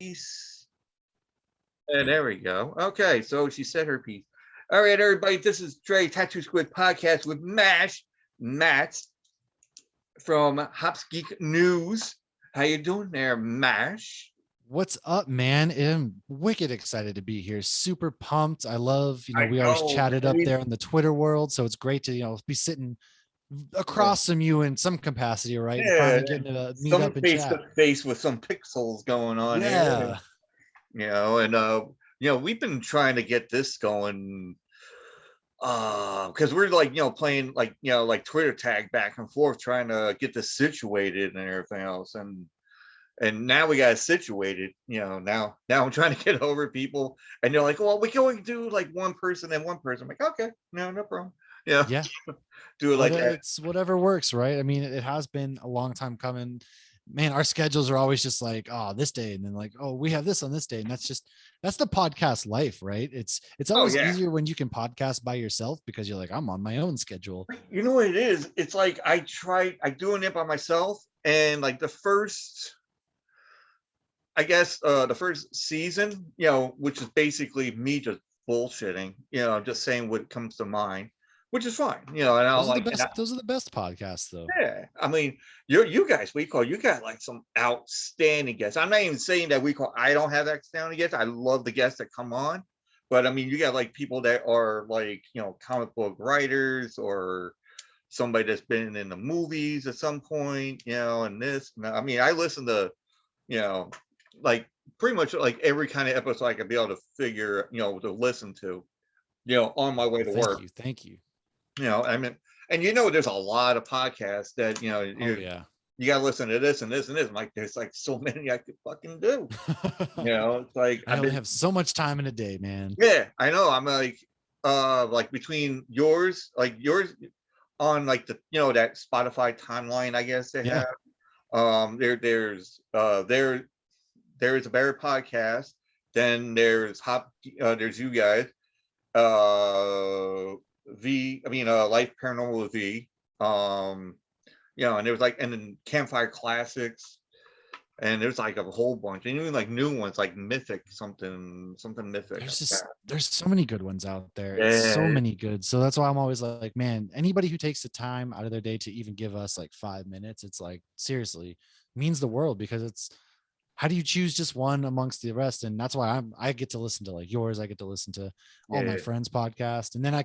Peace. And there we go. Okay, so she said her piece. All right, everybody, this is Dre Tattoo Squid Podcast with Matt from Hops Geek News. How you doing there, Mash? What's up, man? I'm wicked excited to be here. Super pumped. I love, I we always know, chatted up there in the Twitter world. So it's great to, be sitting across from you in some capacity, right? And yeah, finally getting to meet some up and face to chat. face with some pixels going on here. Yeah. And we've been trying to get this going because we're like playing like Twitter tag back and forth trying to get this situated and everything else, and now we got it situated. Now I'm trying to get over people, and they're like, well, we can only do like one person and one person. I'm like, okay, no problem. Yeah. Yeah. Do it like that. It's whatever works, right? I mean, it has been a long time coming. Man, our schedules are always just like, oh, this day, and then like, oh, we have this on this day, and that's the podcast life, right? It's Oh always yeah. easier when you can podcast by yourself because you're like, I'm on my own schedule. You know what it is? It's like I doing it by myself, and like the first, I guess, the first season, which is basically me just bullshitting, just saying what comes to mind, which is fine, and I'll Those are the like, best. Those are the best podcasts, though. yeah, I mean, you guys, you got like some outstanding guests. I'm not even saying that I don't have outstanding guests. I love the guests that come on, but I mean, you got like people that are like, comic book writers or somebody that's been in the movies at some point, and this. I mean, I listen to, you know, like pretty much like every kind of episode I could be able to figure, to listen to, on my Oh, way to thank work. you, thank you. I mean, and there's a lot of podcasts that Oh yeah. you got to listen to this and this and this. I'm like, there's like so many I could fucking do. It's like I only have so much time in a day, man. yeah, I know. I'm like between yours on like the, that Spotify timeline, I guess they Yeah. have. There's a better podcast. Then there's you guys. Life Paranormal with V. Um, and there was like, and then Campfire Classics, and there's like a whole bunch, and even like new ones like Mythic, something Mythic. There's so many good ones out there. It's so Yeah, many good. So that's why I'm always like, man, anybody who takes the time out of their day to even give us like 5 minutes, it's like seriously means the world because it's how do you choose just one amongst the rest? And that's why I get to listen to like yours. I get to listen to all my yeah, friends' podcast, and then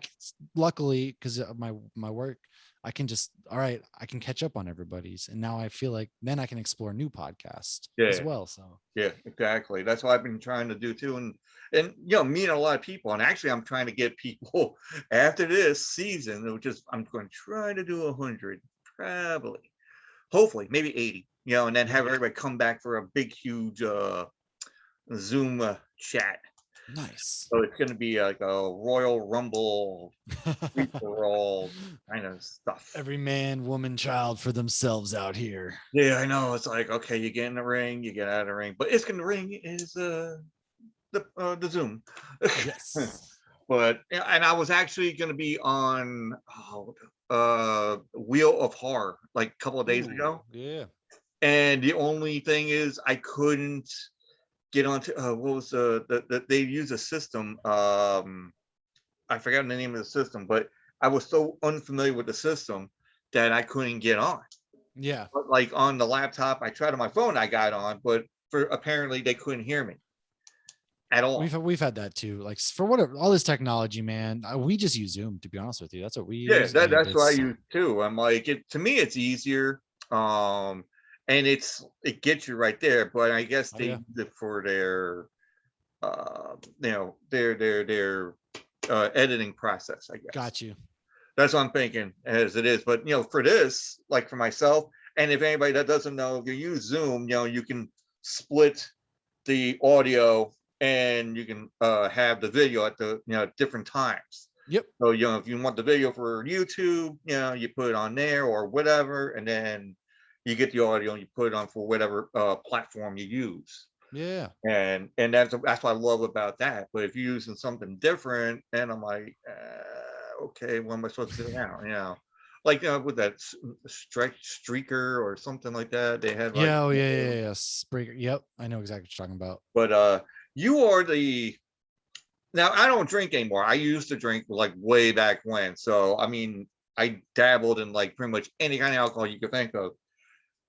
luckily because of my work, I can just all right, I can catch up on everybody's, and now I feel like then I can explore new podcasts as yeah. well. So Yeah, exactly. That's what I've been trying to do too, and meeting a lot of people. And actually, I'm trying to get people after this season, which is I'm going to try to do 100, probably, hopefully, maybe 80. And then have everybody come back for a big, huge Zoom chat. nice. So it's going to be like a Royal Rumble, free for all kind of stuff. Every man, woman, child for themselves out here. Yeah, I know. It's like, okay, you get in the ring, you get out of the ring, but it's going to ring is the Zoom. Yes. But and I was actually going to be on Wheel of Horror like a couple of days Ooh, ago, yeah. and the only thing is I couldn't get onto what was they use a system. I forgot the name of the system, but I was so unfamiliar with the system that I couldn't get on. Yeah. But like on the laptop, I tried on my phone, I got on, but for apparently they couldn't hear me at all. We've had that too. Like for whatever all this technology, man. We just use Zoom to be honest with you. That's what we Yeah, use, and that's what I it's use too. I'm like, it to me, it's easier, and it gets you right there. But I guess oh they yeah, use it for their, their editing process. I guess got you. that's what I'm thinking as it is. But for this, like for myself, and if anybody that doesn't know, if you use Zoom, you can split the audio and you can have the video at the different times. Yep. So if you want the video for YouTube, you put it on there or whatever, and then you get the audio and you put it on for whatever platform you use. Yeah. And that's what I love about that. But if you're using something different, and I'm like, okay, what am I supposed to do now? like with that streaker or something like that. They had like, Yeah, oh yeah. Spreaker. Yep, I know exactly what you're talking about. but you are the now I don't drink anymore. I used to drink like way back when. So I mean, I dabbled in like pretty much any kind of alcohol you could think of.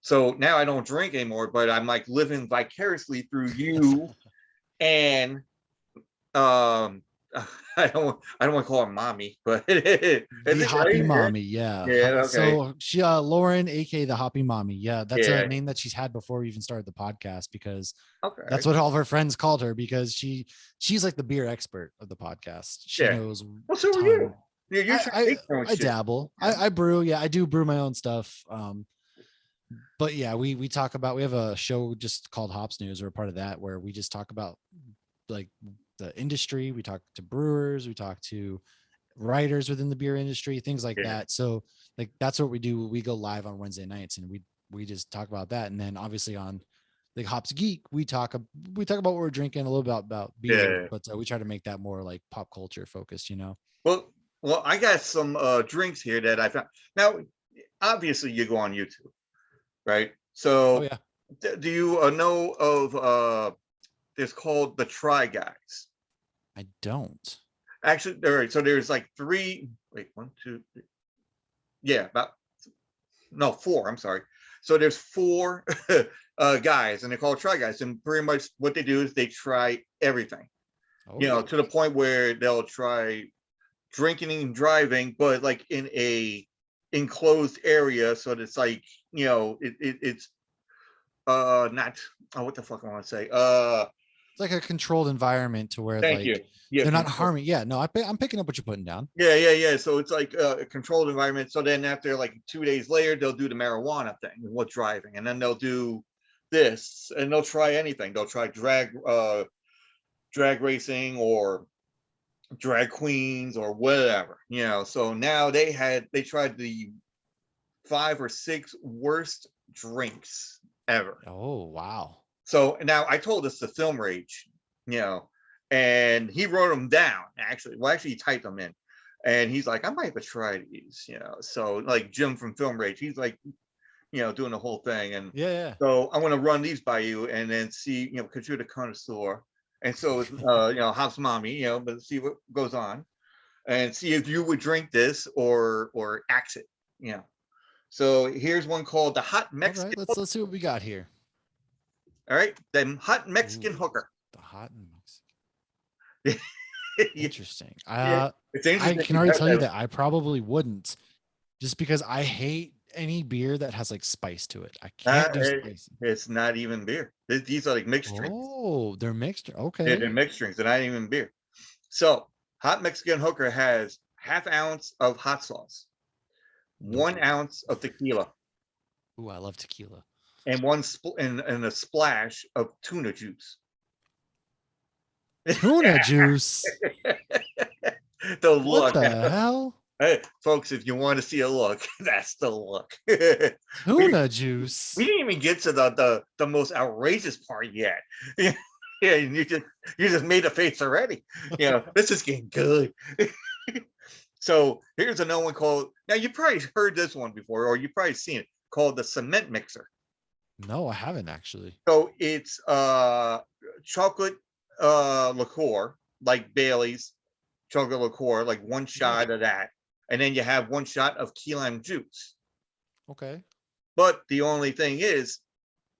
So now I don't drink anymore, but I'm like living vicariously through you and um I don't want to call her mommy, but is The it right? Hoppy Mommy, yeah. Yeah, okay. So she Lauren, aka the Hoppy Mommy. Yeah, that's a Yeah, name that she's had before we even started the podcast because okay. that's what all of her friends called her because she's like the beer expert of the podcast. She Yeah. knows Well, so are ton. you. You're trying to I make your own I shit. dabble. Yeah. I brew. Yeah, I do brew my own stuff. But yeah, we talk about we have a show just called Hops News. We're a part of that where we just talk about like the industry. We talk to brewers. We talk to writers within the beer industry, things like Yeah. that. So like that's what we do. We go live on Wednesday nights and we just talk about that. And then obviously on like Hops Geek, we talk about what we're drinking, a little bit about beer, Yeah. but we try to make that more like pop culture focused, you know. Well, I got some drinks here that I found. Now, obviously, you go on YouTube, right? Oh So, yeah. do you know of it's called the Try Guys? I don't. Actually, all right. So there's like three. Wait, one, two, three. Yeah, about no four. I'm sorry. So there's four guys, and they're called Try Guys, and pretty much what they do is they try everything. You know, Oh. to the point where they'll try drinking and driving, but like in a enclosed area, so that it's like it's not what the fuck I want to say It's like a controlled environment to where thank you. like Yeah, they're not control. harming. Yeah, no, I'm picking up what you're putting down. Yeah. So it's like a controlled environment. So then after like 2 days later, they'll do the marijuana thing with driving, and then they'll do this, and they'll try anything. They'll try drag racing or drag queens or whatever. So now they tried the 5 or 6 worst drinks ever. Oh wow. So now I told this to Film Rage, you know, and he wrote them down actually. Well, actually, he typed them in, and he's like, I might have to try these. So like Jim from Film Rage, he's like, doing the whole thing, and Yeah, so I want to run these by you and then see, because you're the connoisseur, and so it's Hops Mommy, but see what goes on and see if you would drink this or axe it. So here's one called the Hot all right, Mexican. let's see what we got here. All right, the Hot Mexican Ooh, hooker. the hot and Yeah, interesting. it's I interesting can already because tell you that I probably wouldn't, just because I hate any beer that has like spice to it. I can't do spicy. it's not even beer. These are like mixed drinks. Oh, they're mixed. They're Okay. mixed drinks. They're not even beer. So Hot Mexican hooker has half ounce of hot sauce, Nope. 1 ounce of tequila, Ooh, I love tequila. and and a splash of tuna juice. Tuna juice. The What look. the hell? Hey, folks, if you want to see a look, that's the look. we, Tuna we juice. didn't even get to the most outrageous part yet. Yeah, you just made a face already. This is getting good. So here's another one called. Now you probably heard this one before, or you probably seen it called the cement mixer. No, I haven't actually. So it's chocolate liqueur like Bailey's chocolate liqueur, like one Yeah. shot of that, and then you have one shot of key lime juice. Okay. But the only thing is,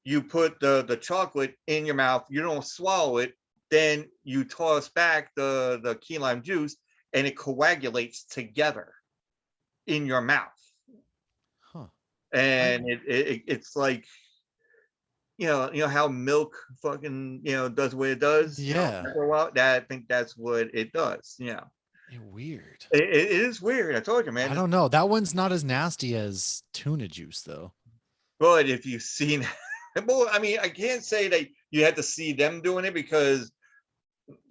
you put the chocolate in your mouth, you don't swallow it, then you toss back the key lime juice, and it coagulates together in your mouth, Huh. and it's like how milk fucking does what it does. Yeah. After a while, I think that's what it does. Weird. It is weird. I told you, I man. don't know. That one's not as nasty as tuna juice, though. But if you've seen, well, I mean, I can't say that you had to see them doing it because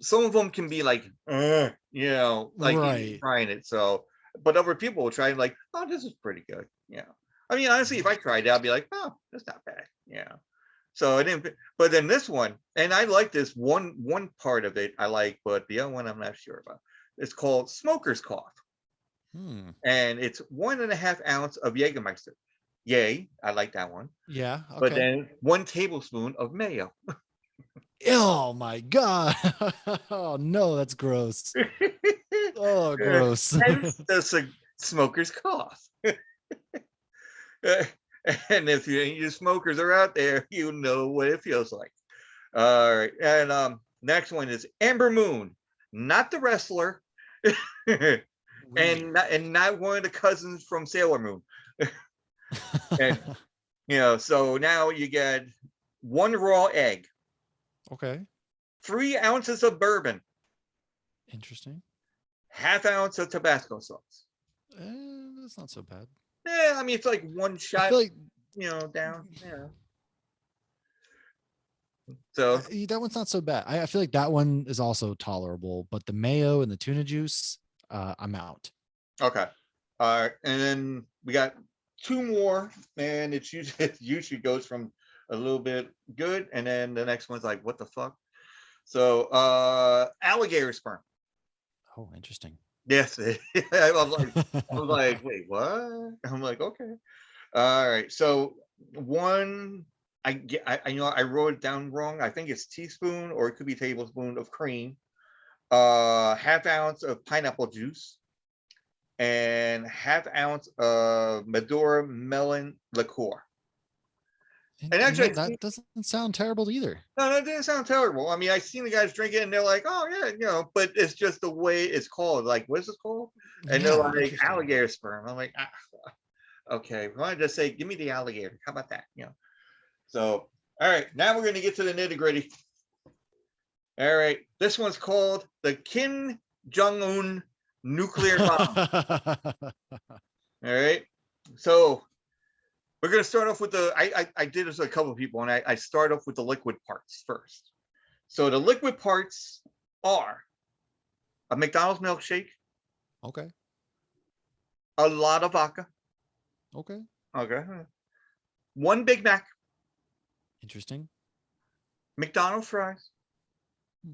some of them can be like, like Right. trying it. So, but other people will try and like, oh, this is pretty good. I mean, honestly, if I tried it, I'd be like, oh, that's not bad. So I didn't, but then this one, and I like this one part of it I like, but the other one I'm not sure about. It's called smoker's cough. Hmm. and it's 1.5 ounce of Jägermeister. Yay, I like that one. Yeah. But Okay. then 1 tablespoon of mayo. Oh my god. Oh no, that's gross. Oh, gross. Hence the smoker's cough. And if you smokers are out there, you know what it feels like. All right, and next one is Amber Moon, not the wrestler, Weird. and not one of the cousins from Sailor Moon. And so now you get one raw egg, Okay. 3 ounces of bourbon, Interesting. half ounce of Tabasco sauce. That's not so bad. Yeah, I mean it's like one I shot, feel like down. So that one's not so bad. I feel like that one is also tolerable, but the mayo and the tuna juice, I'm out. okay, all right, and then we got two more, and it's usually it usually goes from a little bit good, and then the next one's like what the fuck. So alligator sperm. Oh, interesting. Yes, I was like, wait, what? I'm like, okay. All right. So one, I wrote it down wrong. I think it's teaspoon or it could be tablespoon of cream, half ounce of pineapple juice, and half ounce of Medora melon liqueur. And actually, That doesn't sound terrible either. no, that didn't sound terrible. I mean, I seen the guys drink it and they're like, oh yeah, but it's just the way it's called. Like, what's it called? And they're Yeah, like interesting. alligator sperm. I'm like, okay, why don't I just say, give me the alligator? How about that? So, all right, now we're going to get to the nitty gritty. All right, this one's called the Kim Jong Un nuclear bomb. All right, so we're going to start off with I did this with a couple of people, and I start off with the liquid parts first. So the liquid parts are a McDonald's milkshake, Okay. a lot of vodka, Okay. okay, one Big Mac, Interesting. McDonald's fries, Hmm.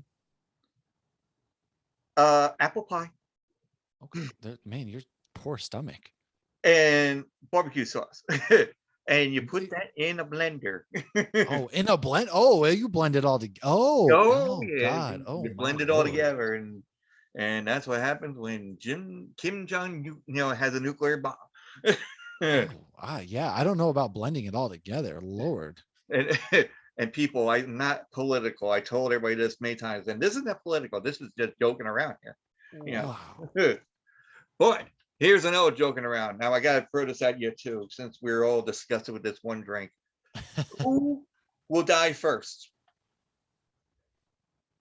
apple pie, Okay. Man, your poor stomach. and barbecue sauce. And you put Wait, that in a blender. oh, in a blend. Oh, well, you blend it all together. Oh, Oh oh yeah, God. you Oh my blend it all Lord. together, and that's what happens when Kim Jong has a nuclear bomb. and Oh, yeah. I don't know about blending it all together. Lord. and people, I'm not political. I told everybody this many times, and this is not political. This is just joking around here, Wow. But here's another joking around. Now I gotta throw this at you too, since we're all disgusted with this one drink. Who will die first?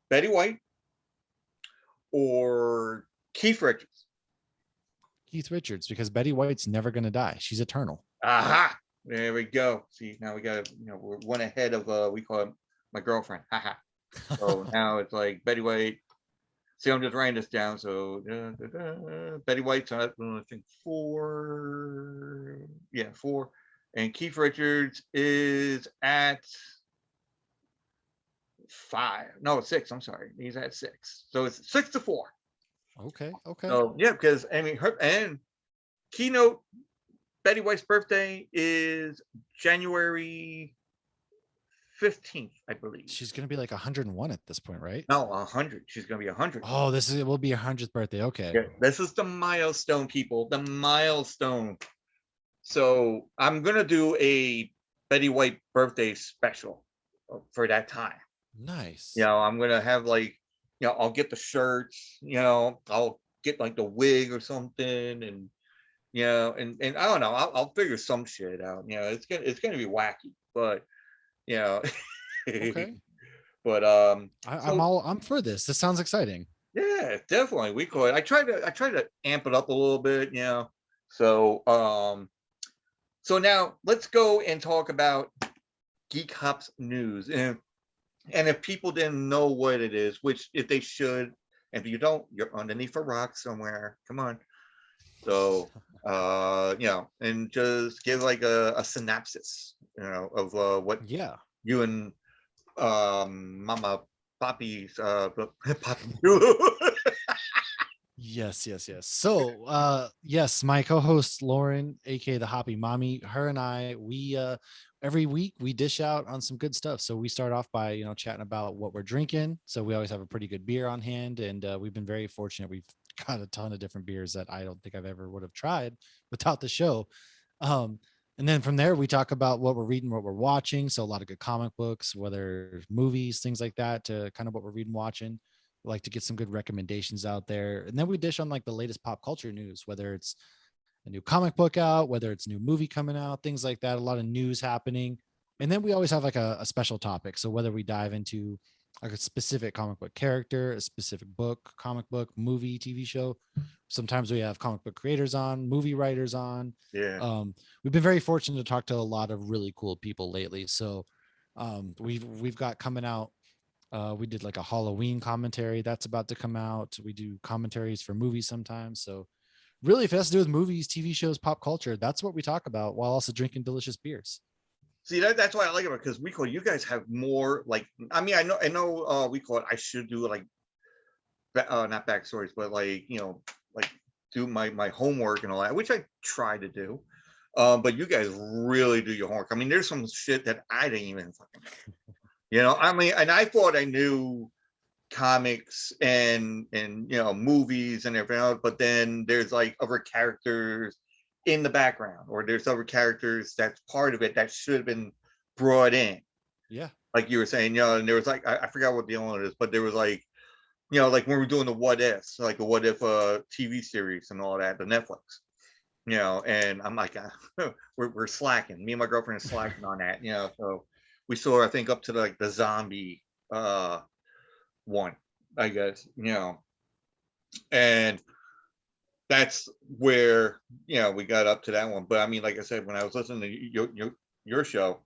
Betty White or Keith Richards? Keith Richards, because Betty White's never gonna die. She's eternal. Aha! There we go. See, now we got we're one ahead of we call it my girlfriend. Haha. So now it's like Betty White. See, I'm just writing this down. So Betty White's at I think 4. Yeah, 4. And Keith Richards is at 5. No, 6. I'm sorry. He's at 6. So it's 6-4. Okay. Okay. So yeah, because I mean her and keynote Betty White's birthday is January 15th, I believe. She's gonna be like 101 at this point, right? No, 100. She's gonna be 100. Oh, it will be her 100th birthday. Okay. Yeah, this is the milestone, people. The milestone. So I'm gonna do a Betty White birthday special for that time. Nice. I'm gonna have like, I'll get the shirts. I'll get like the wig or something, and and I don't know. I'll figure some shit out. It's gonna be wacky, but you know, Okay. but so I'm for this. This sounds exciting. yeah, definitely we could. I try to amp it up a little bit. So so now let's go and talk about Geek Hops news, and if people didn't know what it is, which if they should, and if you don't, you're underneath a rock somewhere. Come on. So and just give like a synopsis, of what Yeah. you and Mama Poppy's Poppy Yes, yes, yes. So, yes, my co-host Lauren, aka the Hoppy Mommy, her and I, we every week we dish out on some good stuff. So we start off by chatting about what we're drinking. So we always have a pretty good beer on hand, and we've been very fortunate. We've got a ton of different beers that I don't think I've ever would have tried without the show. Um, and then from there we talk about what we're reading, what we're watching. So a lot of good comic books, whether movies, things like that, to kind of what we're reading, watching. We like to get some good recommendations out there. And then we dish on like the latest pop culture news, whether it's a new comic book out, whether it's a new movie coming out, things like that, a lot of news happening. And then we always have like a special topic. So whether we dive into like a specific comic book character, a specific book, comic book, movie, TV show. Sometimes we have comic book creators on, movie writers on. Yeah. We've been very fortunate to talk to a lot of really cool people lately. So we've got coming out, we did like a Halloween commentary that's about to come out. We do commentaries for movies sometimes. So really, if it has to do with movies, TV shows, pop culture, that's what we talk about while also drinking delicious beers. See, that's why I like it, because we call you guys have more like, I mean, I know we call it, I should do like not backstories, but like, like do my homework and all that, which I try to do. But you guys really do your homework. I mean, there's some shit that I didn't even fucking I mean, and I thought I knew comics and movies and everything else, but then there's like other characters in the background, or there's other characters that's part of it that should have been brought in, Yeah. like you were saying, and there was like, I forgot what the one is, but there was like, like when we were doing the what ifs, like a what if TV series and all that, the Netflix, and I'm like, we're slacking. Me and my girlfriend are slacking on that, so we saw, I think, up to like the zombie one, I guess, and that's where we got up to that one. But I mean, like I said, when I was listening to your show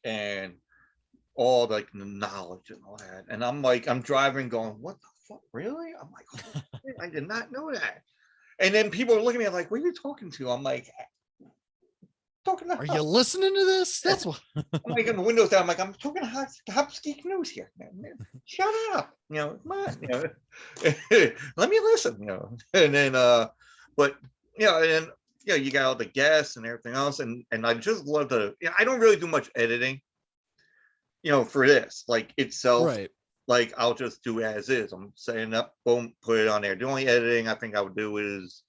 and all like the knowledge and all that, and I'm like, I'm driving going, what the fuck, really? I'm like, oh, shit, I did not know that. And then people are looking at me like, what are you talking to? I'm like, talking to Are you listening to this? That's what. I'm like, in the windows down. I'm like, I'm talking to Hubs Geek News here, man. Shut up, come on, let me listen, And then, but and then, you got all the guests and everything else, and I just love I don't really do much editing, for this, like itself. Right. Like I'll just do as is. I'm saying up, boom, put it on there. The only editing I think I would do is,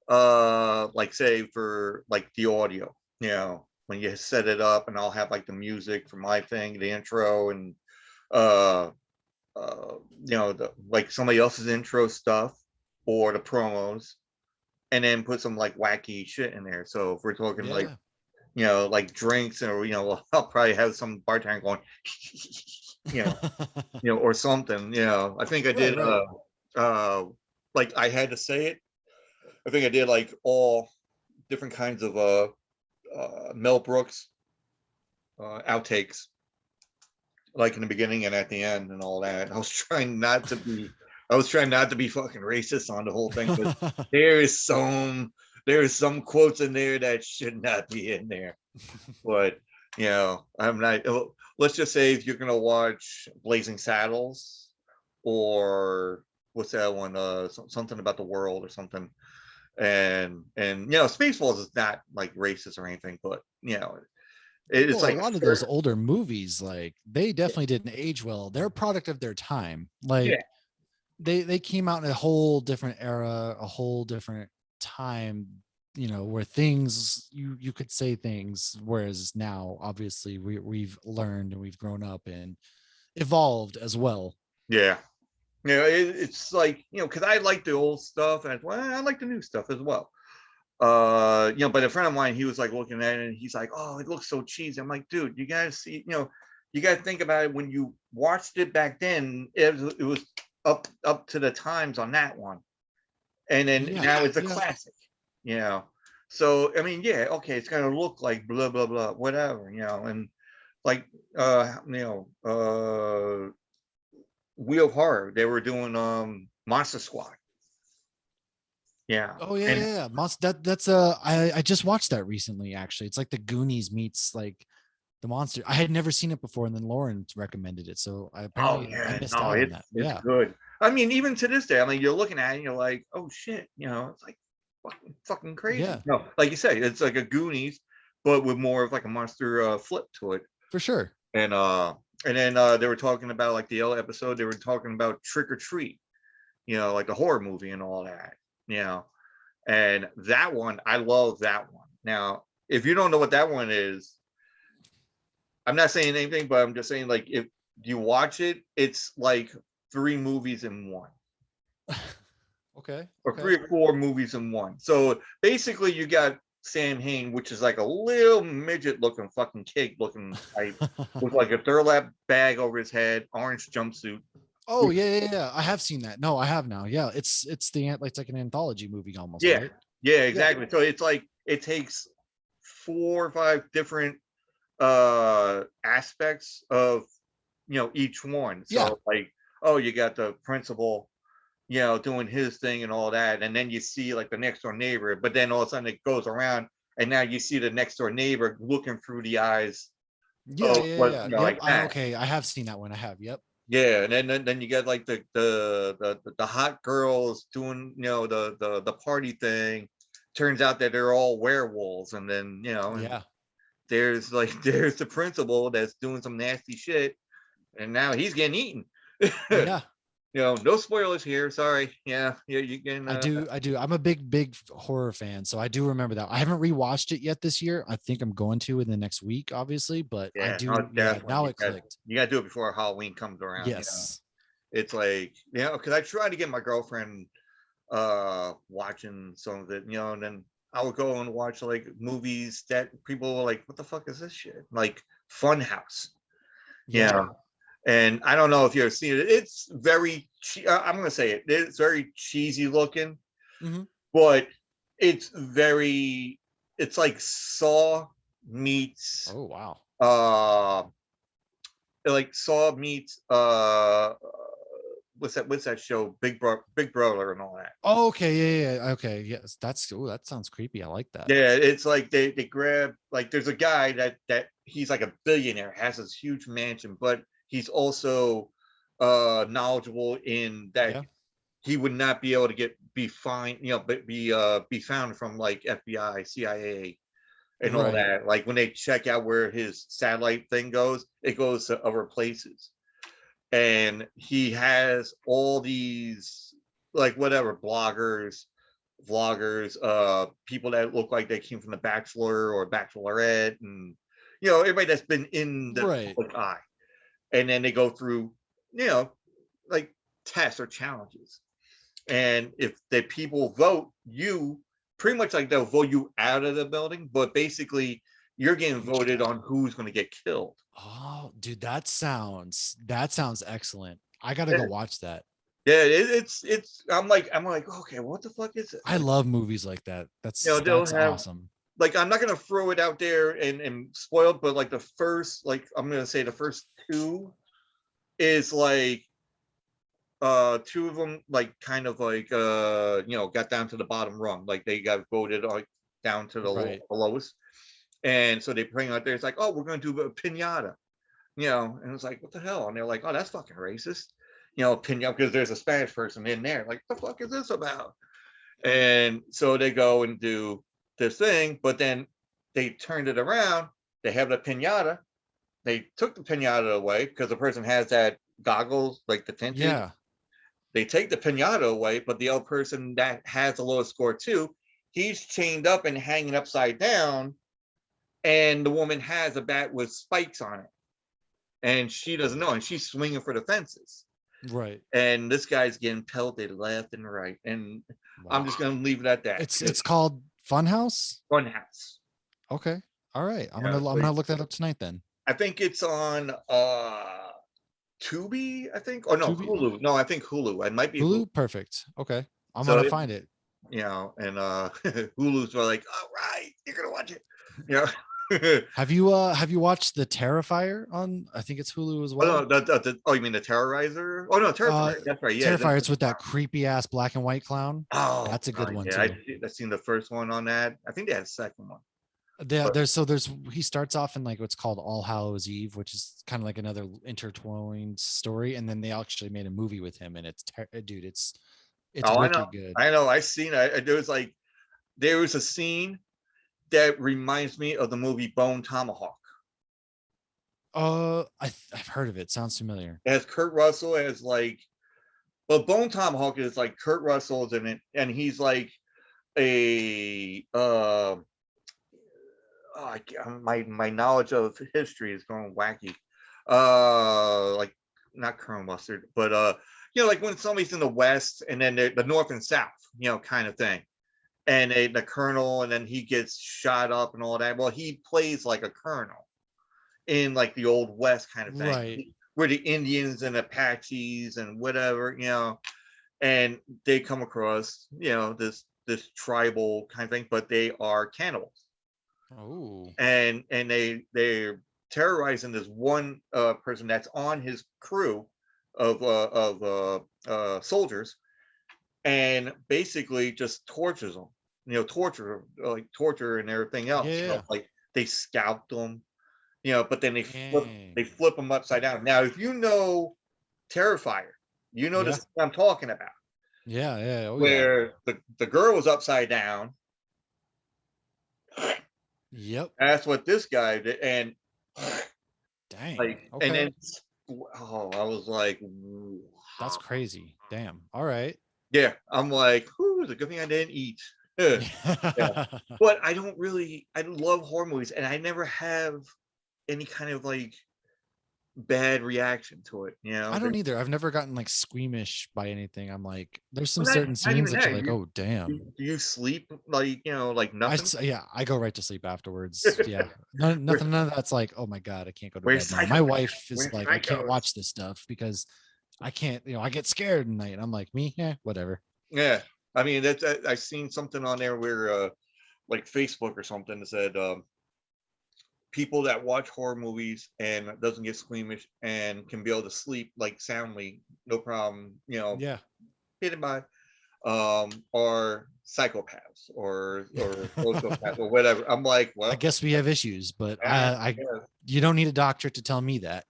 like say for like the audio, when you set it up, and I'll have like the music for my thing, the intro, and uh the like somebody else's intro stuff or the promos, and then put some like wacky shit in there. So if we're talking like, Yeah. like drinks, or I'll probably have some bartender going you know or something. I think I Right. did Right. uh like I had to say it. I think I did like all different kinds of Mel Brooks outtakes, like in the beginning and at the end and all that. I was trying not to be fucking racist on the whole thing, but there is some quotes in there that should not be in there. But I'm not. Let's just say if you're gonna watch Blazing Saddles, or what's that one? Something about the world or something. And Spaceballs is not like racist or anything, but it's Well, a like lot of those older movies, like they definitely didn't age well. They're a product of their time. yeah, Like they came out in a whole different era, a whole different time, where things you could say things, whereas now obviously we've learned and we've grown up and evolved as well. yeah. It's like, because I like the old stuff, and well, I like the new stuff as well. But a friend of mine, he was like looking at it, and he's like, oh, it looks so cheesy. I'm like, dude, you gotta see, you gotta think about it. When you watched it back then, it was up to the times on that one, and then Yeah. now it's a Yeah. classic. So I mean, yeah, okay, it's gonna look like blah blah blah, whatever, and like Wheel of Horror, they were doing Monster Squad. Yeah. Oh yeah, And yeah, yeah. That's I just watched that recently actually. It's like the Goonies meets like the monster. I had never seen it before, and then Lauren recommended it. So I oh apparently I yeah, missed no, out on it's that. it's Yeah. good. I mean, even to this day, I mean, you're looking at it and you're like, oh shit, it's like fucking crazy. Yeah, No, like you say, it's like a Goonies, but with more of like a monster flip to it. for sure. And then they were talking about like the other episode, they were talking about Trick or Treat, like the horror movie and all that, you know. And that one, I love that one. Now, if you don't know what that one is, I'm not saying anything, but I'm just saying, like, if you watch it, it's like 3 movies in one, Okay. or Okay. 3 or 4 movies in one. So basically, you got Sam Hain, which is like a little midget looking fucking kid looking type, with like a burlap bag over his head, orange jumpsuit. Oh yeah. I have seen that. No, I have now. Yeah, it's like an anthology movie almost, Yeah, right? yeah, Yeah. exactly. So it's like it takes 4 or 5 different aspects of each one. Yeah. So like, oh, you got the principal, doing his thing and all that, and then you see like the next door neighbor, but then all of a sudden it goes around, and now you see the next door neighbor looking through the eyes of what, Yep. like that. Okay. I have seen that one. I have. Yep. Yeah, and then you got like the hot girls doing the party thing. Turns out that they're all werewolves, and then and Yeah. there's like there's the principal that's doing some nasty shit, and now he's getting eaten. Yeah. No spoilers here. Sorry. Yeah, you can. I do. I'm a big horror fan, so I do remember that. I haven't rewatched it yet this year. I think I'm going to in the next week, obviously, but I Yeah, no, do. Yeah, definitely. now You it got clicked. you got to do it before Halloween comes around. Yes. It's like because I tried to get my girlfriend watching some of it, and then I would go and watch like movies that people were like, "What the fuck is this shit?" Like Funhouse. Yeah. Yeah. And I don't know if you've seen it. It's very, I'm going to say it. It's very cheesy looking, Hmm. but it's very, it's like Saw meets, Oh wow. uh, like Saw meets, what's that show? Big Brother and all that. Oh, okay. Yeah. Okay. Yes. That sounds creepy. I like that. Yeah, it's like they grab, like there's a guy that he's like a billionaire, has this huge mansion, but he's also knowledgeable in that Yeah. he would not be able to be fined, but be found from like FBI, CIA, and all Right. that. Like when they check out where his satellite thing goes, it goes to other places. And he has all these like whatever bloggers, vloggers, people that look like they came from the Bachelor or Bachelorette, and everybody that's been in the Right. public eye. And then they go through, you know, like tests or challenges. And if the people vote you, pretty much like they'll vote you out of the building, but basically you're getting voted on who's going to get killed. Oh, dude, that sounds excellent. I gotta go watch that. Yeah, it's. I'm like, okay, what the fuck is it? I love movies like that. They'll That's have, awesome. like, I'm not gonna throw it out there and spoil it, but like the first, like I'm gonna say the first two is like two of them like kind of like got down to the bottom rung, like they got voted like down to the Right. lowest, and so they bring out there, it's like, oh, we're gonna do a pinata, and it's like, what the hell? And they're like, oh, that's fucking racist, pinata, because there's a Spanish person in there, like, what the fuck is this about? And so they go and do this thing, but then they turned it around. They have the pinata. They took the pinata away because the person has that goggles, like the tinted. Yeah. They take the pinata away, but the other person that has the lowest score too, he's chained up and hanging upside down, and the woman has a bat with spikes on it, and she doesn't know, and she's swinging for the fences, Right. and this guy's getting pelted left and right, and I'm Wow. just gonna leave it at that. It's called Funhouse. Funhouse. Okay. All right. I'm So gonna look that up tonight then. I think it's on Tubi, I think. Or no, Tubi. Hulu. No, I think Hulu. It might be Hulu. Hulu. Perfect. Okay. I'm So gonna find it. and Hulu's were like, all right, you're gonna watch it. You know. Have you watched The Terrifier on, I think it's Hulu as Oh no, well? you mean the Terrorizer? Oh no, Uh Terrifier. That's right. Yeah, Terrifier, it's with that creepy ass black and white clown. oh That's a good god, one yeah. too. I've seen the first one on that. I think they had a second one. there's he starts off in like what's called All Hallows Eve, which is kind of like another intertwined story, and then they actually made a movie with him, and dude, it's Oh, I know, wicked good. I know. I seen it. There was a scene that reminds me of the movie Bone Tomahawk. I've heard of it. Sounds familiar. It has Kurt Russell as like, well, Bone Tomahawk is like Kurt Russell's in it, and he's like a my knowledge of history is going wacky. Like not Colonel Mustard, but like when somebody's in the West and then the North and South, kind of thing. And the colonel, and then he gets shot up and all that. Well, he plays like a colonel in like the old West kind of thing, Right. where the Indians and Apaches and whatever, and they come across, this tribal kind of thing, but they are cannibals. Oh. And they're terrorizing this one person that's on his crew of soldiers, and basically just tortures them, torture and everything else, Yeah. like they scalp them, but then they Dang. flip them upside down. Now, if you know Terrifier, Yeah. this I'm talking about, Yeah. Yeah. Oh yeah. where the girl was upside down. Yep. That's what this guy did, and Dang. like, and Okay. then I was like, That's crazy. Damn. All right. yeah, I'm like, whew, it's a good thing I didn't eat. Yeah, but I love horror movies, and I never have any kind of like bad reaction to it. I don't either. I've never gotten like squeamish by anything. I'm like, there's some Well, certain not scenes even that you're that. like, oh damn. Do you sleep like, like nothing? Yeah, I go right to sleep afterwards. Yeah. Nothing, none of that's like, oh my God, I can't go to We're bed now. My psychopaths. wife is We're like, I can't psychos. watch this stuff because I can't, I get scared at night. And I'm like, me, yeah, whatever. Yeah, I mean that's I seen something on there where like Facebook or something that said people that watch horror movies and doesn't get squeamish and can be able to sleep like soundly, no problem, Yeah. hidden by are psychopaths or sociopaths or whatever. I'm like, I well, guess we have issues, but yeah, I yeah. you don't need a doctor to tell me that.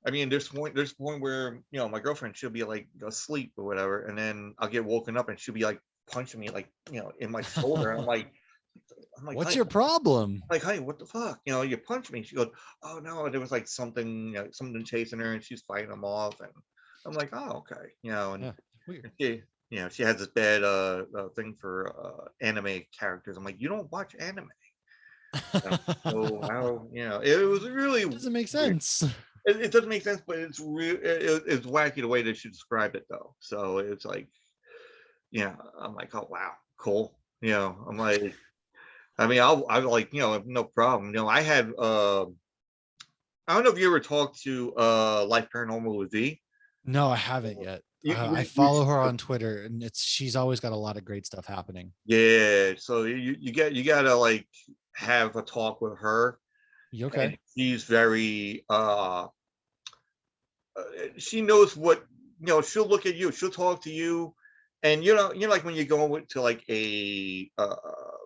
I mean, there's a point where my girlfriend, she'll be like asleep or whatever, and then I'll get woken up and she'll be like punching me like in my shoulder, and I'm like, What's honey, your problem? what the fuck? You punched me. She goes, oh no, there was like something, something chasing her, and she's fighting them off, and I'm like, oh okay, and Yeah. Weird. she has this bad thing for anime characters. I'm like, you don't watch anime. So how, it was really Doesn't make weird. sense. It doesn't make sense, but it's real. It's wacky the way that she described it, though. So it's like, I'm like, oh wow, cool. I'm like, I mean, I like, no problem. I had, I don't know if you ever talked to Life Paranormal with V. No, I haven't yet. I You follow her on Twitter, and she's always got a lot of great stuff happening. yeah. So you gotta like have a talk with her, You and okay? she's very she knows what, she'll look at you, she'll talk to you, and like when you go to like a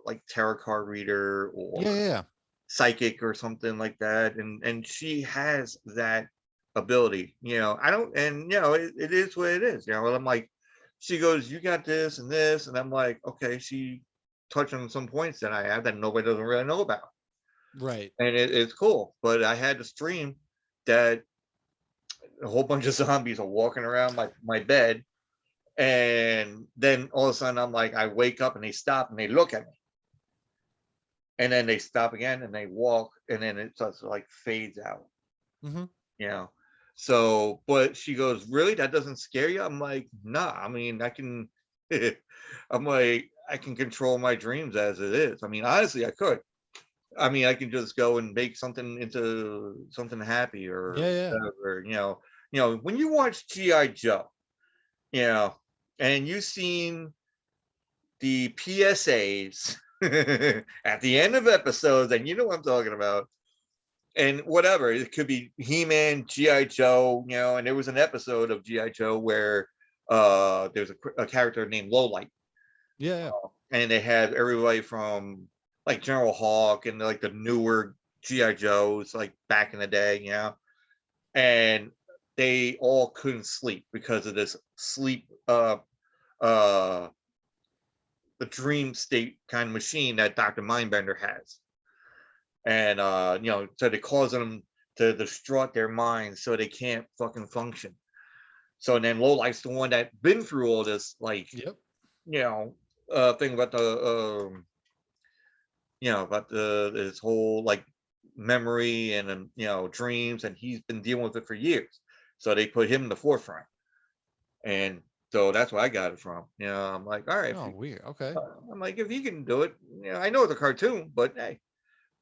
like tarot card reader Yeah, or yeah, yeah. psychic or something like that, and she has that ability. I don't, and it is what it is. And I'm like, she goes, you got this and this, and I'm like, okay. She touched on some points that I have that nobody doesn't really know about, Right. and it's cool. But I had to stream that a whole bunch of zombies are walking around my bed, and then all of a sudden I'm like, I wake up and they stop and they look at me, and then they stop again and they walk, and then it starts to like fades out, Mm-hmm. you know. So, but she goes, really, that doesn't scare you? I'm like, nah, I mean, I can I'm like, I can control my dreams as it is. I mean, honestly, I could. I mean, I can just go and make something into something happy or Yeah, yeah. whatever, when you watch GI Joe, you know and you've seen the PSAs at the end of episodes, and you know what I'm talking about. And whatever, it could be He-Man, GI Joe, and there was an episode of GI Joe where there's a character named Lowlight, Yeah, yeah. and they had everybody from like General Hawk and like the newer GI Joes, like back in the day, and they all couldn't sleep because of this sleep, uh, the dream state kind of machine that Doctor Mindbender has, and so they cause them to distraught their minds so they can't fucking function. So then Lowlife's the one that been through all this, like, Yep. you know, thing about about the this whole like memory and dreams, and he's been dealing with it for years. So they put him in the forefront, and so that's where I got it from. I'm like, all right, Oh, weird. Okay. I'm like, if he can do it, I know it's a cartoon, but hey,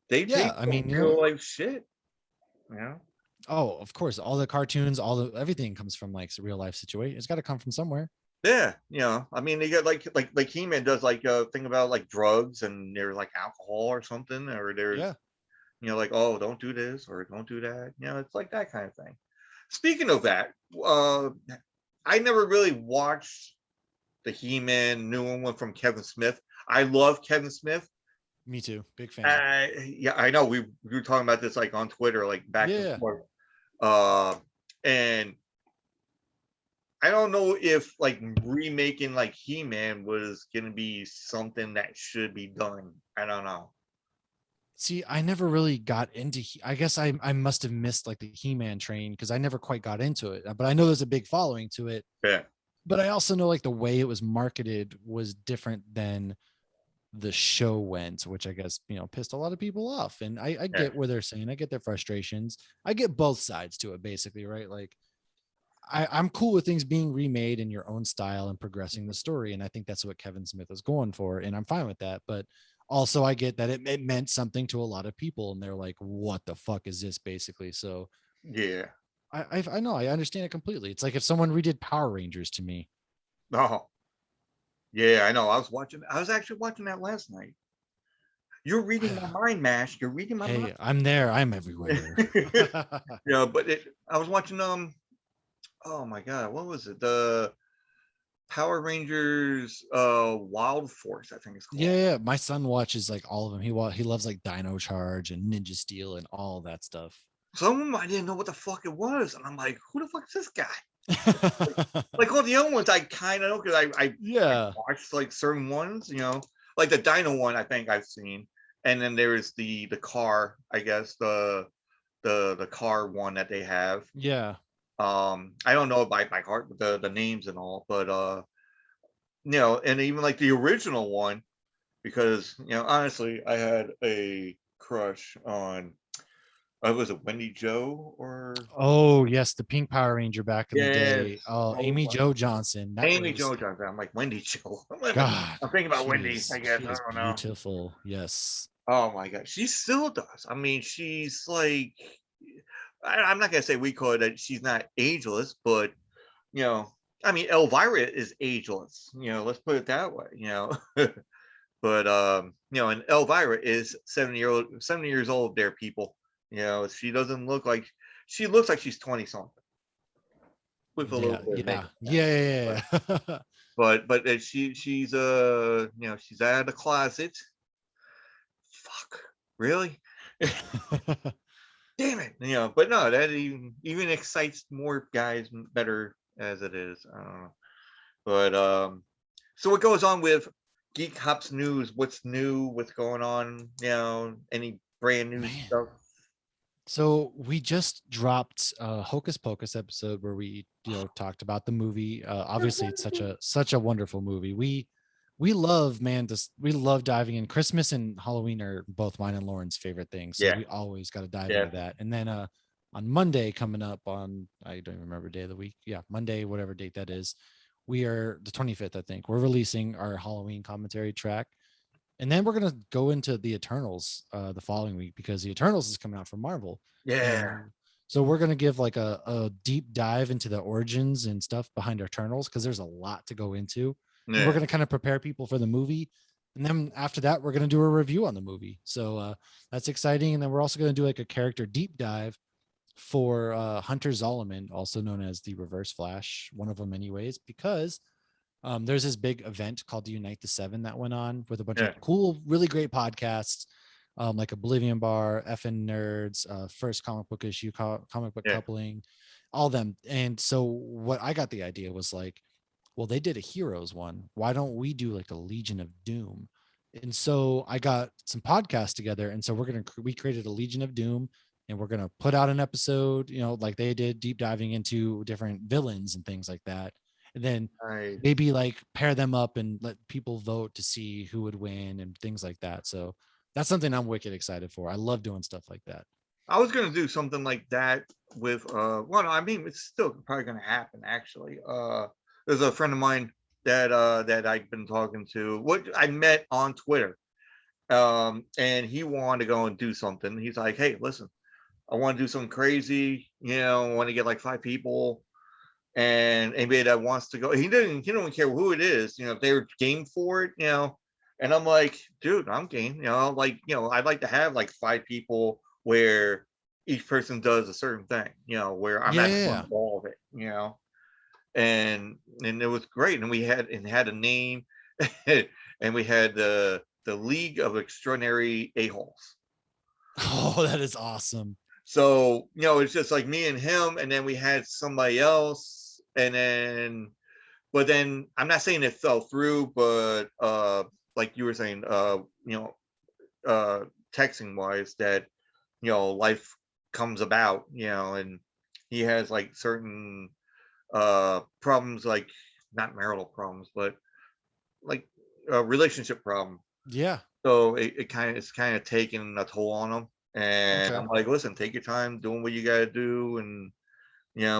they Yeah, I don't mean, feel like shit, you know. oh, of course, all the cartoons, all the everything comes from like real life situation. It's got to come from somewhere. Yeah, I mean, they got like He-Man does like a thing about like drugs and there's like alcohol or something, or there's Yeah. like, oh, don't do this or don't do that. It's like that kind of thing. Speaking of that, uh, I never really watched the He-Man new one from Kevin Smith. I love Kevin Smith. Me too. Big fan. Yeah, I know we were talking about this like on Twitter, like back and Yeah. forth. And I don't know if like remaking like He-Man was gonna be something that should be done. I don't know. See, I never really got into. I guess I must have missed like the He-Man train because I never quite got into it. But I know there's a big following to it. Yeah, But I also know like the way it was marketed was different than the show went, which I guess pissed a lot of people off. And I yeah, get where they're saying. I get their frustrations. I get both sides to it, basically, right? Like I'm cool with things being remade in your own style and progressing the story. And I think that's what Kevin Smith is going for. And I'm fine with that. But also I get that it meant something to a lot of people. And they're like, what the fuck is this basically? So yeah. I know I understand it completely. It's like if someone redid Power Rangers to me. Oh, yeah. I know. I was actually watching that last night. You're reading my mind, Mash. You're reading my mind. Hey, I'm there. I'm everywhere. Yeah, but I was watching. Oh my god, what was it? The Power Rangers, Wild Force, I think it's called. Yeah, my son watches like all of them. He loves like Dino Charge and Ninja Steel and all that stuff. Some of them I didn't know what the fuck it was, and I'm like, who the fuck is this guy? Like all the other ones, I kind of know because I Yeah, watched like certain ones, like the Dino one. I think I've seen, and then there's the car, I guess the car one that they have. yeah, I don't know by heart the names and all, but and even like the original one, because honestly, I had a crush on was it Wendy Joe or oh yes, the Pink Power Ranger back in the day. yes, Oh, oh Amy my, Jo Johnson. That Amy was Joe Johnson. I'm like Wendy Joe. God. I'm thinking about She Wendy. is I guess she I is don't know. beautiful. Yes. Oh my god, she still does. I mean, she's like, I'm not gonna say we call it that she's not ageless, but you know, I mean, Elvira is ageless. Let's put it that way. But and Elvira is 70 years old. There, people. She doesn't look like she looks like she's 20 something with a little Yeah, bit of yeah, makeup now. yeah, But yeah. she's out of the closet. Fuck, really? Damn it. But no, that even excites more guys better as it is. I don't know. But so what goes on with Geek Hops news? What's new? What's going on? Any brand new Man. stuff? So we just dropped a Hocus Pocus episode where we, talked about the movie. Obviously, it's such a wonderful movie. We love, man, this we love diving in. Christmas and Halloween are both mine and Lauren's favorite things, so Yeah, we always got to dive yeah, into that. And then on Monday coming up on I don't even remember day of the week. Yeah, Monday, whatever date that is. We are the 25th, I think. We're releasing our Halloween commentary track. And then we're gonna go into the Eternals the following week because the Eternals is coming out from Marvel, yeah, and so we're gonna give like a deep dive into the origins and stuff behind Eternals because there's a lot to go into, and we're yeah, gonna kind of prepare people for the movie, and then after that we're gonna do a review on the movie. So that's exciting, and then we're also gonna do like a character deep dive for Hunter Zolomon, also known as the Reverse Flash, one of them anyways, because There's this big event called the Unite the Seven that went on with a bunch of Yeah. cool, really great podcasts, like Oblivion Bar, FN Nerds, First Comic Book Issue, Comic Book Yeah. Coupling, all them. And so what I got the idea was like, well, they did a Heroes one. Why don't we do like a Legion of Doom? And so I got some podcasts together, and so we created a Legion of Doom, and we're gonna put out an episode, like they did, deep diving into different villains and things like that, and then Nice. maybe like pair them up and let people vote to see who would win and things like that. So that's something I'm wicked excited for. I love doing stuff like that. I was gonna do something like that with well, I mean, it's still probably gonna happen actually. There's a friend of mine that I've been talking to, what I met on Twitter. And he wanted to go and do something. He's like, hey, listen, I want to do something crazy, I want to get like 5 people, and anybody that wants to go. He don't care who it is, if they're game for it. And I'm like, dude, I'm game, like, I'd like to have like 5 people where each person does a certain thing, where I'm Yeah, having yeah, fun yeah. with all of it. And it was great. And we had a name, and we had the League of Extraordinary A-holes. Oh, that is awesome. So, it's just like me and him, and then we had somebody else, and then, but then I'm not saying it fell through, but like you were saying, uh texting wise, that life comes about, and he has like certain problems, like not marital problems, but like a relationship problem. Yeah. So it's kind of taking a toll on him. And Okay. I'm like, listen, take your time doing what you got to do, and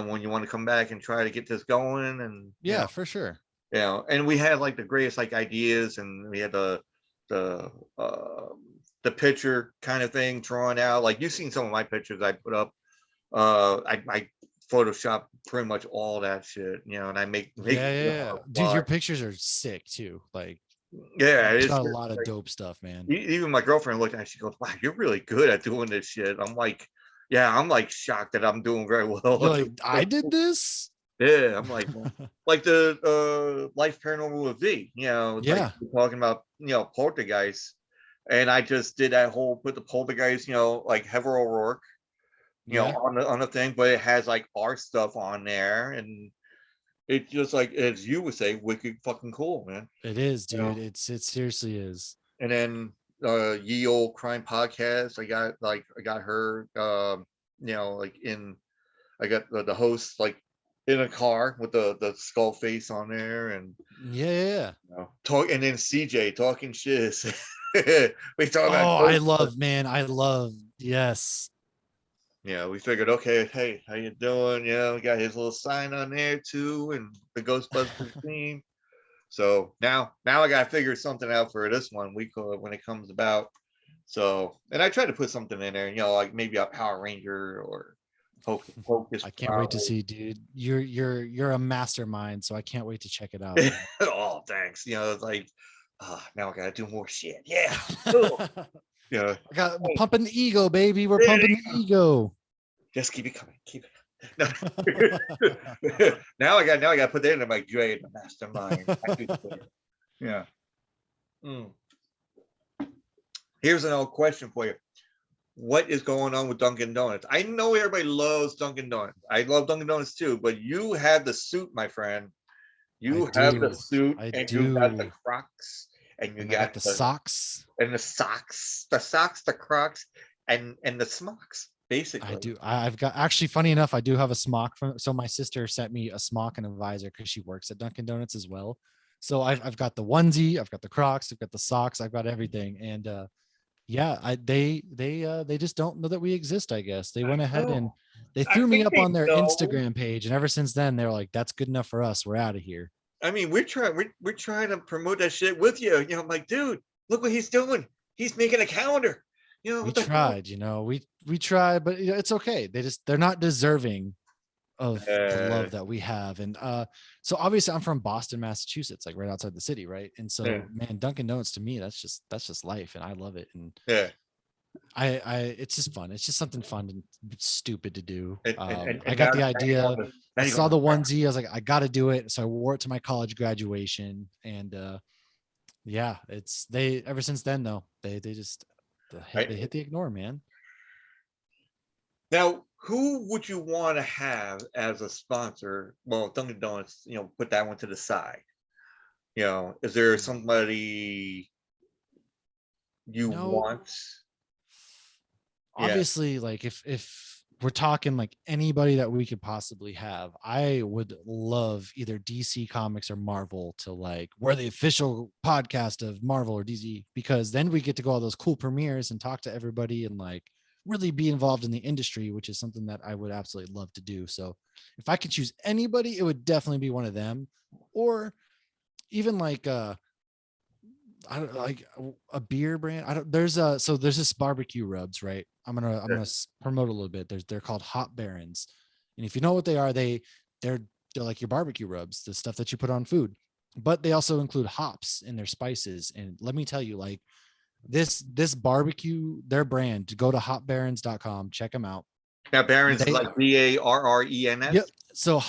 when you want to come back and try to get this going, and Yeah, for sure. and we had like the greatest like ideas, and we had the uh the picture kind of thing drawn out. Like, you've seen some of my pictures I put up. I Photoshop pretty much all that shit, and I make Yeah, it yeah, look on yeah. the Dude, fly. your pictures are sick too. Like, Yeah, you it's got a just lot of like, dope stuff, man. even my girlfriend looked at it, she goes, wow, you're really good at doing this shit. I'm like, yeah, I'm like shocked that I'm doing very well You're at this like, I point. did this? Yeah, I'm like, well, like the Life Paranormal with V, it's like Yeah. we're talking about, poltergeist. And I just did that whole, put the poltergeist, like Heather O'Rourke, Yeah. on the thing, but it has like our stuff on there, and it's just like, as you would say, wicked fucking cool, man. It is, You know, dude. It seriously is. and then Ye Old Crime Podcast, I got her, like in, I got the host like in a car with the skull face on there, and Yeah, yeah, yeah. talk, and then CJ talking shit. We talk about Oh, I Ghostbusters. love, man. I love, yes. We figured, okay, hey, how you doing? We got his little sign on there too, and the Ghostbusters theme. So now I gotta figure something out for this one week when it comes about. So, and I try to put something in there, like maybe a Power Ranger or Hocus I can't wait to Pocus. see, dude. You're a mastermind, so I can't wait to check it out, man. Oh, thanks. It's like, now I gotta do more shit. Yeah. Cool. Yeah. I got, we're pumping the ego, baby. We're There pumping you the go. ego. Just keep it coming. Keep it. No. Now I got to put that into my Dre, the mastermind. Yeah. Mm. Here's an old question for you. What is going on with Dunkin' Donuts? I know everybody loves Dunkin' Donuts. I love Dunkin' Donuts too, but you have the suit, my friend. I You have the do. suit, I and you got the do. Crocs, and you And I got got the socks. the socks, the Crocs, and the smocks, I basically. do. I've got, actually, funny enough, I do have a smock from, so my sister sent me a smock and a visor because she works at Dunkin' Donuts as well. So I've got the onesie, I've got the Crocs, I've got the socks, I've got everything. And yeah, they just don't know that we exist, I guess. They went ahead and No, they I threw me think up they on their know. Instagram page. And ever since then, they're like, that's good enough for us. We're out of here. I mean, we're trying to promote that shit with you. I'm like, dude, look what he's doing. He's making a calendar. We What the hell? tried, we tried, but it's okay. They're not deserving of the Uh, love that we have. And so obviously I'm from Boston, Massachusetts, like right outside the city, right? And yeah, so, man, Dunkin' Donuts to me, that's just life, and I love it. And yeah. It's just fun. It's just something fun and stupid to do. I And got now, the now you're idea. going to, now I you're saw going the to, onesie. I was like, I got to do it. So I wore it to my college graduation, and yeah, it's they. Ever since then, though, they just I, they hit the ignore, man. now, who would you want to have as a sponsor? Well, Dunkin' Donuts, put that one to the side. Is there Hmm. somebody you You know, want? Yeah, obviously, like if we're talking like anybody that we could possibly have, I would love either DC Comics or Marvel to like we're the official podcast of Marvel or DC, because then we get to go all those cool premieres and talk to everybody and like really be involved in the industry, which is something that I would absolutely love to do. So if I could choose anybody, it would definitely be one of them, or even like I don't like a beer brand. I don't. There's a so there's this barbecue rubs, right? I'm gonna promote a little bit. They're called Hop Barons, and if you know what they are, they're they're like your barbecue rubs, the stuff that you put on food. But they also include hops in their spices. And let me tell you, like this barbecue, their brand. Go to hopbarons.com, check them out. now Barron's is They like Barrens. Yep. So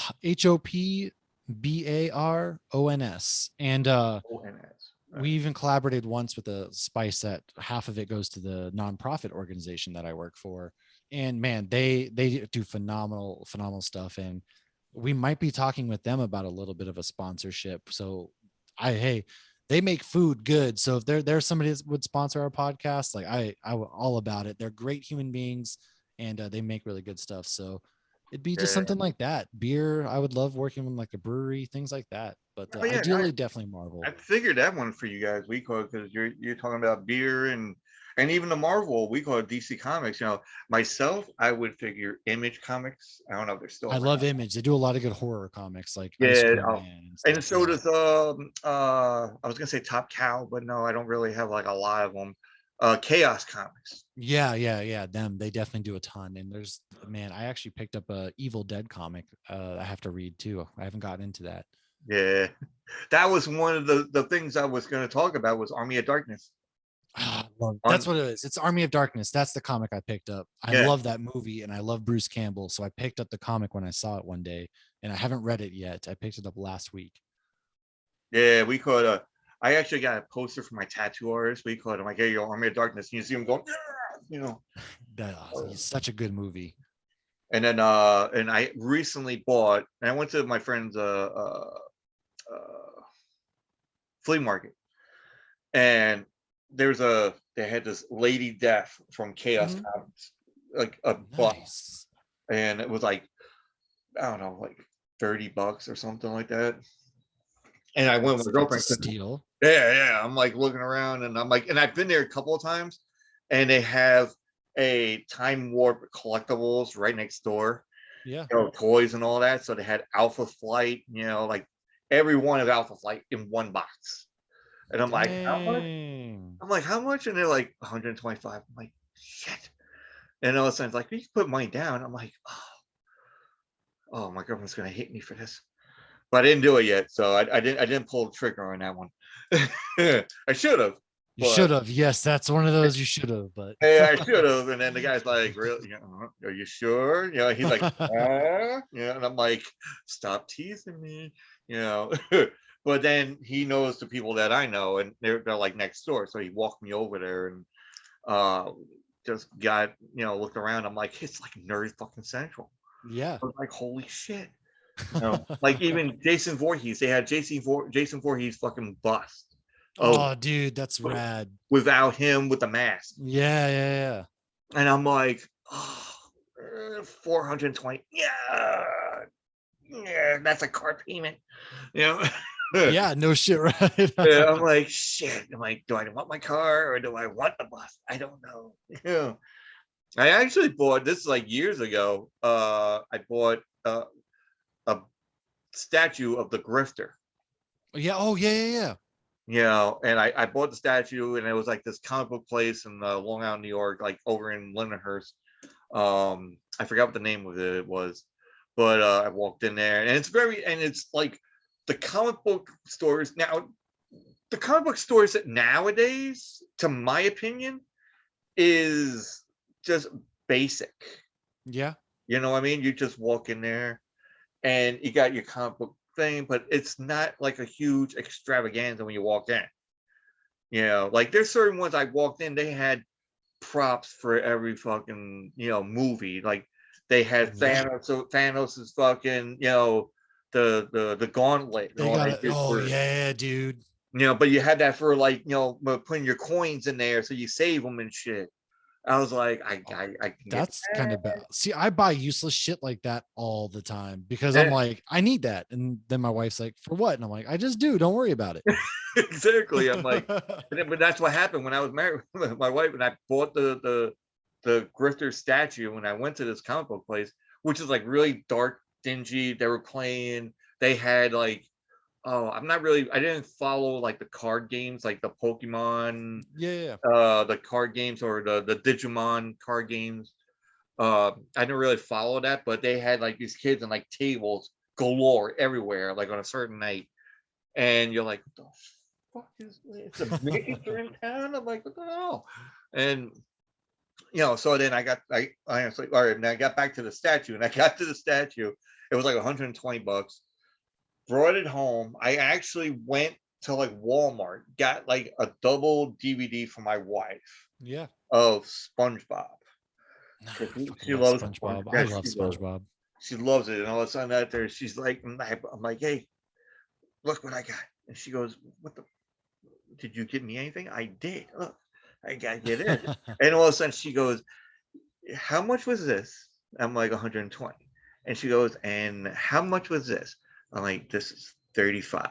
HOPBARONS, and ONS. All we right. even collaborated once with a spice that half of it goes to the nonprofit organization that I work for. And man, they do phenomenal stuff. And we might be talking with them about a little bit of a sponsorship. So hey, they make food good. So if there's somebody that would sponsor our podcast, like I all about it. They're great human beings, and they make really good stuff. So it'd be just Yeah. something like that. Beer, I would love working with like a brewery, things like that. But Oh yeah, ideally, definitely Marvel. I figured that one for you guys. We call it because you're talking about beer and even the Marvel. We call it DC Comics. Myself, I would figure Image Comics. I don't know if they're still I love around. Image. They do a lot of good horror comics like Ice Yeah, Cream Man and and stuff. so Yeah. does I was gonna say Top Cow, but no, I don't really have like a lot of them. Chaos Comics. Yeah. Them. They definitely do a ton. And there's man, I actually picked up a Evil Dead comic. I have to read too. I haven't gotten into that. Yeah, that was one of the things I was going to talk about was Army of Darkness. That's On what it is. It's Army of Darkness. That's the comic I picked up. I Yeah, love that movie and I love Bruce Campbell. So I picked up the comic when I saw it one day, and I haven't read it yet. I picked it up last week. yeah, we call it I actually got a poster for my tattoo artist. We call it. I'm like, hey, yo, Army of Darkness. And you see him going, "Yeah," It's such a good movie. and then and I recently bought. And I went to my friend's uh, flea market, and they had this Lady Death from Chaos Mhm. Comics, like a buck, Nice. and it was like I don't know, like $30 or something like that. And I went with my That's a girlfriend. steal. Yeah. I'm like looking around, and I'm like, and I've been there a couple of times, and they have a time warp collectibles right next door, Yeah. toys and all that. So they had Alpha Flight, like every one of Alpha Flight in one box. And I'm like, how much? Dang. I'm like, how much? And they're like 125. I'm like, shit. And all of a sudden, it's like, you can put money down. I'm like, oh, my girlfriend's gonna hate me for this. But I didn't do it yet, so I didn't pull the trigger on that one. I should have, You but should have. Yes, that's one of those you should have, but hey, I should have. And then the guy's like, "Really? Are you sure?" He's like, and I'm like, "Stop teasing me," you know. But then he knows the people that I know, and they're like next door. So he walked me over there and uh just got looked around. I'm like, it's like nerd fucking central. yeah. I was like, holy shit. Like even Jason Voorhees, they had Jason Voorhees fucking bust of Oh, dude, that's rad. without him with the mask. Yeah. And I'm like, oh, 420. Yeah. Yeah, that's a car payment. You know? Yeah, no shit, right? Yeah, I'm like, shit. I'm like, do I want my car or do I want the bus? I don't know. Yeah. I actually bought this like years ago. I bought a statue of the grifter. Yeah. Oh, yeah. And I bought the statue, and it was like this comic book place in Long Island, New York, like over in Lindenhurst. I forgot what the name of it was, but I walked in there, and it's like the comic book stores now. The comic book stores that nowadays, to my opinion, is just basic. Yeah. You know what I mean? You just walk in there and you got your comic book thing, but it's not like a huge extravaganza when you walk in. You know, like there's certain ones I walked in, they had props for every fucking, movie. Like they had Yeah. Thanos, so Thanos's fucking, the gauntlet and They all got that it. shit Oh for, yeah, dude. but you had that for like, putting your coins in there so you save them and shit. I was like, Oh, I can get that's kind of bad. See, I buy useless shit like that all the time because I'm that. like, I need that. And then my wife's like, for what? And I'm like, I just do. Don't worry about it. Exactly. I'm like, but that's what happened when I was married with my wife, and I bought the grifter statue when I went to this comic book place, which is like really dark, dingy. They were playing. They had like, oh, I didn't follow like the card games, like the Pokemon, Yeah. the card games, or the Digimon card games. I didn't really follow that, but they had like these kids and like tables galore everywhere, like on a certain night, and you're like, what the fuck is it's a miniature in town? I'm like, what the hell? And so then I honestly, all right, and I got back to the statue, and I got to the statue. It was like $120. Brought it home. I actually went to like Walmart, got like a double DVD for my wife Yeah. of SpongeBob. Nah, 'Cause I fucking she love loves SpongeBob. I yeah, love SpongeBob. she loves it. And all of a sudden out there, she's like, I'm like, hey, look what I got. And she goes, what the did you get me anything? I did. Look, I got you this. And all of a sudden she goes, how much was this? I'm like 120. And she goes, and how much was this? I'm like, this is 35.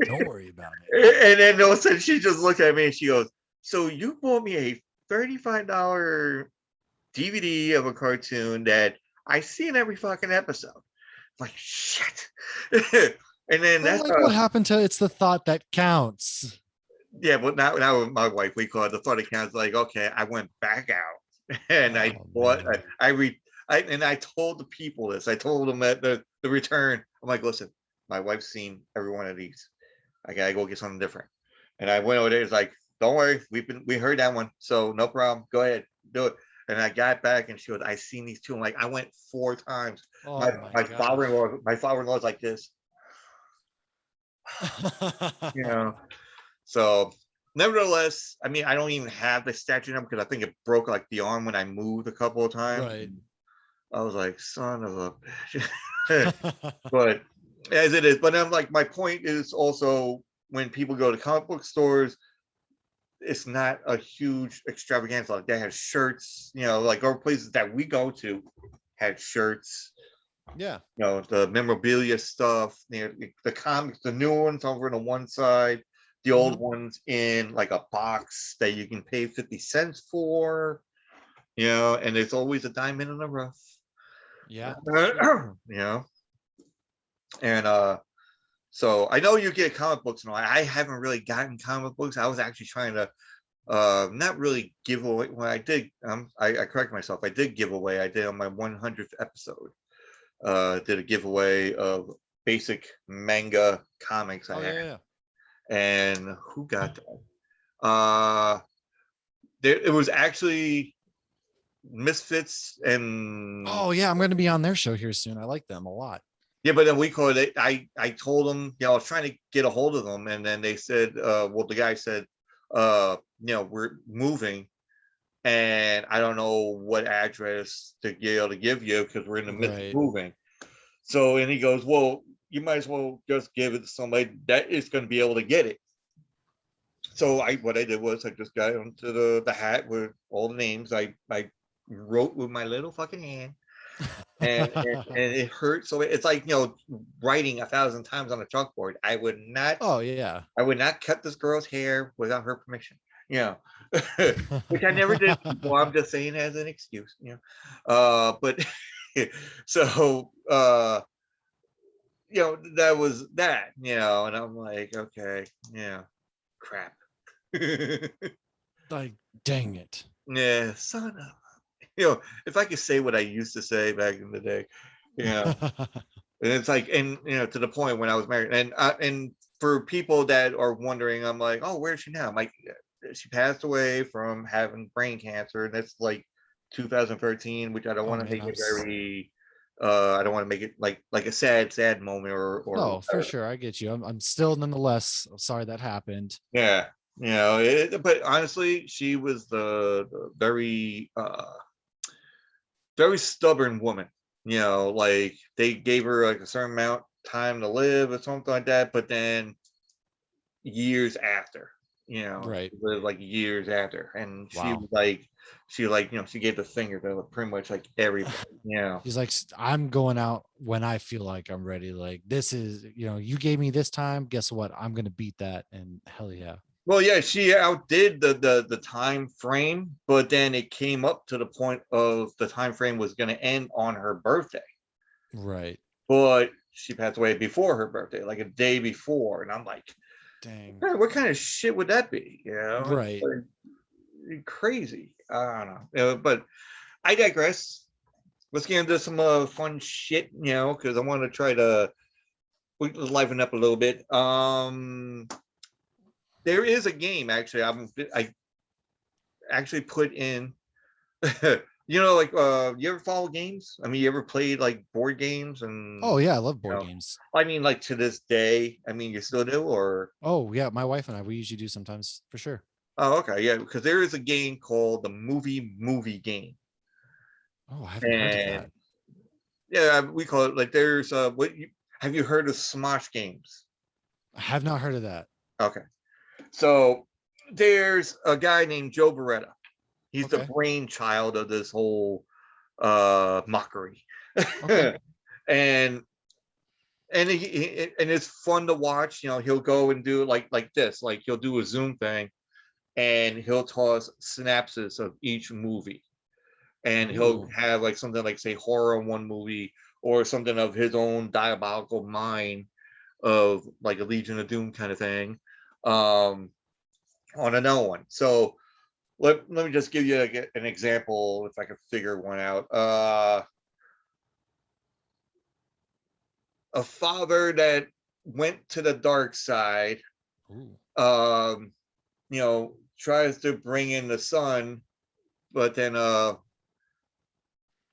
Don't worry about it. And then all of a sudden she just looked at me and she goes, so you bought me a $35 DVD of a cartoon that I see in every fucking episode. I'm like, shit. And then Well, that's like what happened to it's the thought that counts. yeah, but now with my wife, we call it the thought account. Like, okay, I went back out and I Oh bought, man. I told the people this. I told them at the return. I'm like, listen, my wife's seen every one of these. I gotta go get something different. And I went over there. It's like, don't worry, we heard that one, so no problem. Go ahead, do it. And I got back and she goes, I seen these two. I'm like, I went 4 times. My Oh my my gosh. father-in-law's like this, you know. So, nevertheless, I mean, I don't even have the statue number because I think it broke like the arm when I moved a couple of times. Right. I was like, son of a bitch. But as it is, but I'm like, my point is also when people go to comic book stores, it's not a huge extravaganza. Like they have shirts, like our places that we go to had shirts, Yeah. the memorabilia stuff, the comics, the new ones over on the one side, the old Mhm. ones in like a box that you can pay 50 cents for, and there's always a diamond in the rough. Yeah, that's true. you know, and so I know you get comic books and all. I haven't really gotten comic books. I was actually trying to not really give away when I did. I correct myself. I did give away. I did on my 100th episode. Did a giveaway of basic manga comics I Oh had, yeah, yeah. and who got that? It was actually Misfits and Oh yeah, I'm gonna be on their show here soon. I like them a lot. yeah, but then we called it. I told them, I was trying to get a hold of them, and then they said, well, the guy said, we're moving, and I don't know what address to be able to give you because we're in the midst of Right. moving. So, and he goes, well, you might as well just give it to somebody that is going to be able to get it. So what I did was I just got onto the hat with all the names. I wrote with my little fucking hand, and it hurt. So it's like writing 1,000 times on a chalkboard. Oh yeah. I would not cut this girl's hair without her permission. You know, which I never did before. I'm just saying as an excuse. But so that was that. And I'm like, okay, yeah, crap. Like, dang it. Yeah, son of. If I could say what I used to say back in the day, you know, and it's like, and to the point when I was married, and for people that are wondering, I'm like, oh, where's she now? I'm like, she passed away from having brain cancer, and that's like 2013, which I don't Oh want to man, make it very I don't want to make it like a sad moment or no, for sure. I get you. I'm still nonetheless sorry that happened. yeah, but honestly, she was the very stubborn woman. Like they gave her like a certain amount time to live or something like that, but then years after, Right. she lived like years after, and Wow. she gave the finger to pretty much like everybody. He's like, I'm going out when I feel like I'm ready. Like, this is, you gave me this time. Guess what? I'm going to beat that. And hell yeah. Well, yeah, she outdid the time frame, but then it came up to the point of the time frame was going to end on her birthday, Right. but she passed away before her birthday, like a day before, and I'm like, Dang. what kind of shit would that be? Right. Crazy. I don't know, but I digress. Let's get into some fun shit, because I want to try to liven up a little bit. There is a game actually. I actually put in. Like you ever follow games? I mean, you ever played like board games Oh, and yeah. I love you board know? games. I mean, like to this day. I mean, you still do, or Oh, yeah. My wife and I, we usually do sometimes for sure. oh, okay, yeah, because there is a game called the movie game, Oh, I haven't heard of that. and yeah, we call it like there's have you heard of Smosh games? I have not heard of that. Okay, so there's a guy named Joe Beretta. He's the Okay. brainchild of this whole mockery. Okay. and and it's fun to watch. He'll go and do like this, like he'll do a Zoom thing, and he'll toss synapses of each movie, and he'll Ooh. have like something like say horror in one movie, or something of his own diabolical mind of like a Legion of Doom kind of thing, um, on another one. So let me just give you an example if I can figure one out. A father that went to the dark side, Ooh. um, tries to bring in the son, but then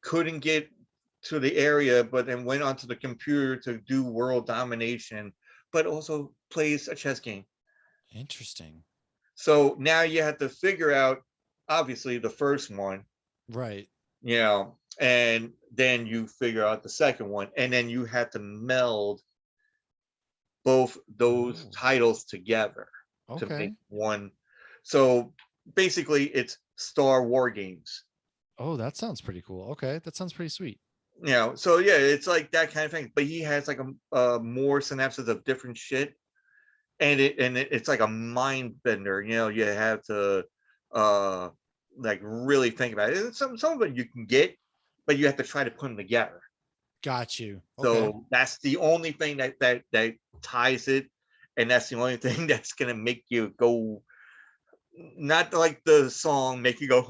couldn't get to the area, but then went onto the computer to do world domination, but also plays a chess game. Interesting. So now you have to figure out, obviously, the first one, Right. and then you figure out the second one, and then you have to meld both those Ooh. titles together to make Okay. one. So basically, it's Star War games. Oh, that sounds pretty cool. Okay. That sounds pretty sweet. So yeah, it's like that kind of thing. But he has like a more synapses of different shit, and it's like a mind bender. You have to uh like really think about it. And some of it you can get, but you have to try to put them together. Got you. Okay. So that's the only thing that ties it, and that's the only thing that's gonna make you go, not like the song make you go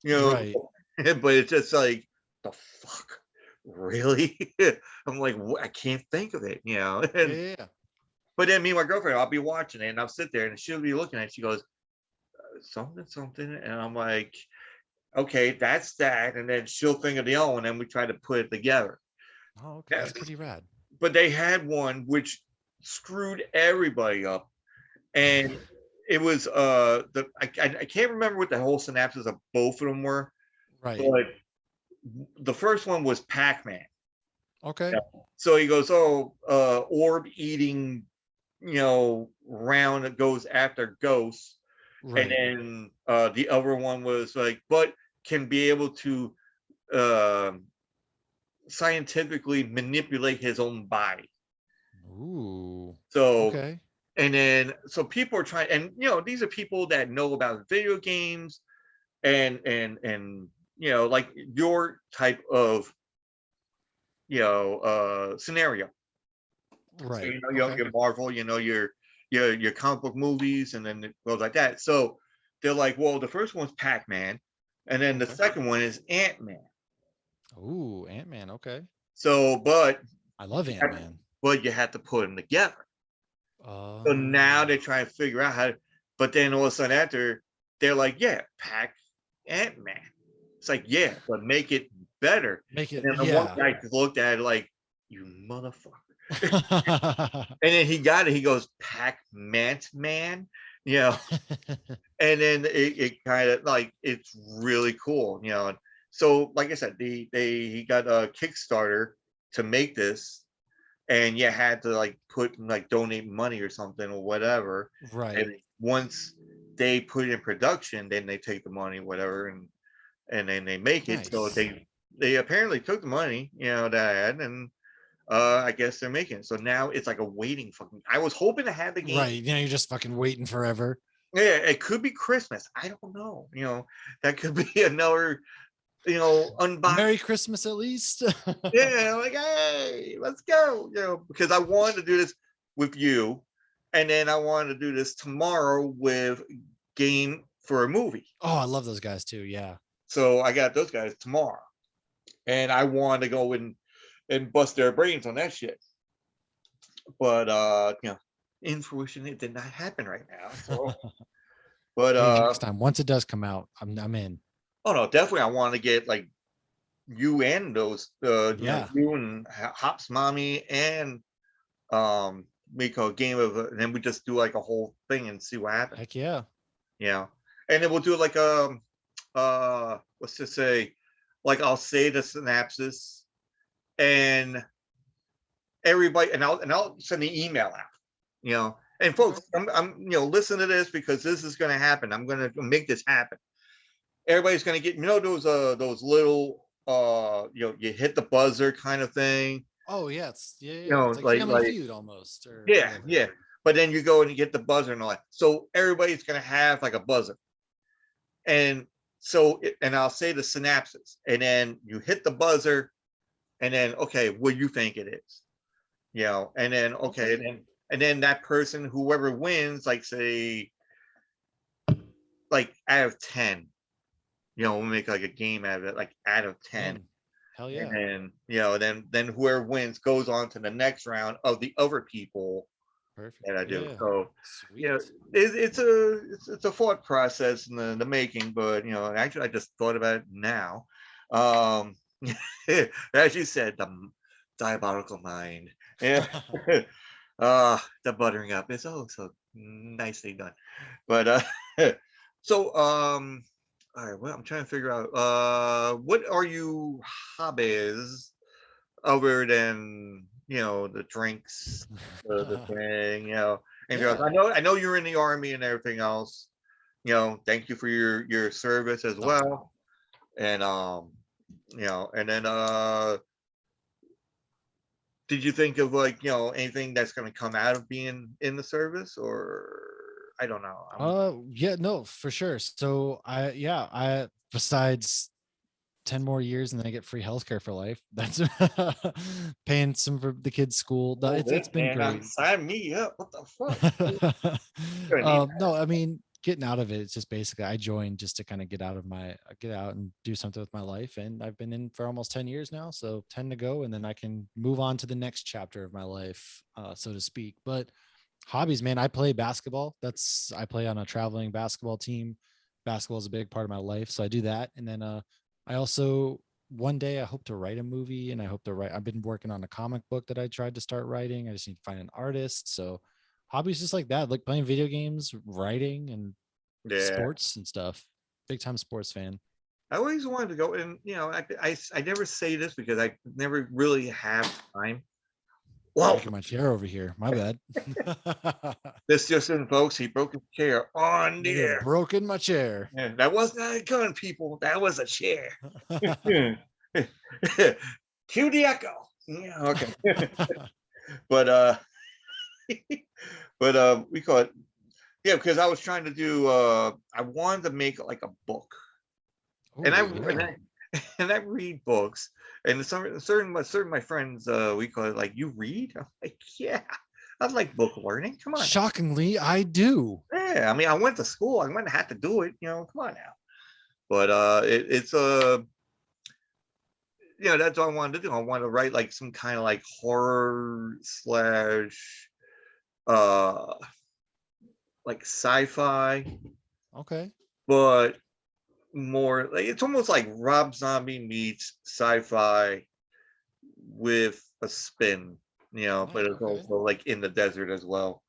you Right. know, but it's just like the fuck, really. I'm like, I can't think of it, Yeah. and Yeah. Yeah. but then me and my girlfriend, I'll be watching it and I'll sit there and she'll be looking at it. She goes, something, something. And I'm like, okay, that's that. And then she'll think of the other one and we try to put it together. Oh, okay. Yeah, That's pretty rad. but they had one which screwed everybody up. And it was I can't remember what the whole synapses of both of them were, Right. but the first one was Pac-Man. Okay. Yeah. So he goes, oh, orb eating, round that goes after ghosts. And Right. then the other one was like, but can be able to uh, scientifically manipulate his own body. Ooh. So, Okay. and then so people are trying, and these are people that know about video games, and like your type of scenario. So Right. Okay. your Marvel, your comic book movies, and then it goes like that. So they're like, well, the first one's Pac-Man, and then the Okay. second one is Ant-Man. Ooh, Ant-Man. Okay. So, I love Ant-Man. but you have to put them together. So now Oh. they're trying to figure out how. But then all of a sudden after, they're like, yeah, pack Ant-Man. It's like, yeah, but make it better. Make And it, then the one yeah. guy just looked at it like, you motherfucker. And then he got it. He goes, pack Mant Man, you know. And then it kind of like it's really cool, you know. So like I said, he got a Kickstarter to make this, and you had to like put like donate money or something or whatever. Right. And once they put it in production, then they take the money, whatever, and then they make it. So Nice. they apparently took the money, you know, that I had, and I guess they're making it. So now it's like a waiting fucking. I was hoping to have the game. Right. You know, you're just fucking waiting forever. Yeah, it could be Christmas. I don't know. You know, that could be another, you know, unbox. Merry Christmas at least. Yeah, like, hey, let's go. You know, because I wanted to do this with you, and then I wanted to do this tomorrow with Game for a Movie. Oh, I love those guys too. Yeah. So I got those guys tomorrow, and I wanted to go and bust their brains on that shit. But you know, in fruition, it did not happen right now. So, but Hey, next time, once it does come out, I'm in. oh no, definitely I want to get like you and those you know, Yeah. you and Hop's mommy and make a game of it, and then we just do like a whole thing and see what happens. Heck yeah. You know, and then we'll do like let's just say, like I'll say the synopsis, and everybody, and I'll send the email out. You know, and folks, I'm you know, listen to this because this is going to happen. I'm going to make this happen. Everybody's going to get, you know, those little you know, you hit the buzzer kind of thing. Oh yeah, yeah, You yeah. know, It's like Family like Feud almost, or yeah, whatever. yeah. But then you go and you get the buzzer and all that. So everybody's going to have like a buzzer. And so, and I'll say the synapses, and then you hit the buzzer, and then, okay, what do you think it is? You know, and then, okay, Okay. and then that person, whoever wins, like say, like out of 10, you know, we'll make like a game out of it, like out of 10. Man, hell And yeah. then, you know, then whoever wins goes on to the next round of the other people Perfect. that I do. Yeah. So, you know, Sweet. it's a thought process in the making, but you know, actually, I just thought about it now. Um, as you said, the diabolical mind. Yeah. The buttering up is oh so nicely done. But so all right, well, I'm trying to figure out what are you hobbies other than, you know, the drinks, the thing, you know, and girls. Yeah. I know you're in the army and everything else. You know, thank you for your service as Oh, well. And you know, and then did you think of like, you know, anything that's gonna come out of being in the service, or I don't know. yeah, no, for sure. So I besides 10 more years and then I get free healthcare for life. That's paying some for the kids' school. Oh, It's been man, great. sign me up. What the fuck? Gonna need No, I mean, getting out of it, it's just basically I joined just to kind of get out and do something with my life. And I've been in for almost 10 years now. So 10 to go. And then I can move on to the next chapter of my life, so to speak. But hobbies, man, I play basketball. I play on a traveling basketball team. Basketball is a big part of my life. So I do that. And then I also one day I hope to write a movie, and I hope to write. I've been working on a comic book that I tried to start writing. I just need to find an artist. So hobbies just like that, like playing video games, writing, and Yeah. sports and stuff. Big time sports fan. I always wanted to go, and you know, I never say this because I never really have time. Well, Breaking my chair over here. My bad. this just in, folks. He broke his chair on the Nigga air. broken my chair. Yeah, that was not a gun, people. That was a chair. Cue the echo. Yeah, okay. But but we call it, yeah, because I was trying to do I wanted to make like a book. And I Oh and yeah. I and I read books, and certain my friends we call it like, you read? I'm like, yeah, I like book learning. Come on. Shockingly, I do. Yeah, I mean, I went to school. I wouldn't have to do it. You know, come on now. But it's you know, that's what I wanted to do. I want to write like some kind of like horror slash uh like sci-fi, Okay. but more like it's almost like Rob Zombie meets sci-fi with a spin, but Nice. it's Okay. also like in the desert as well.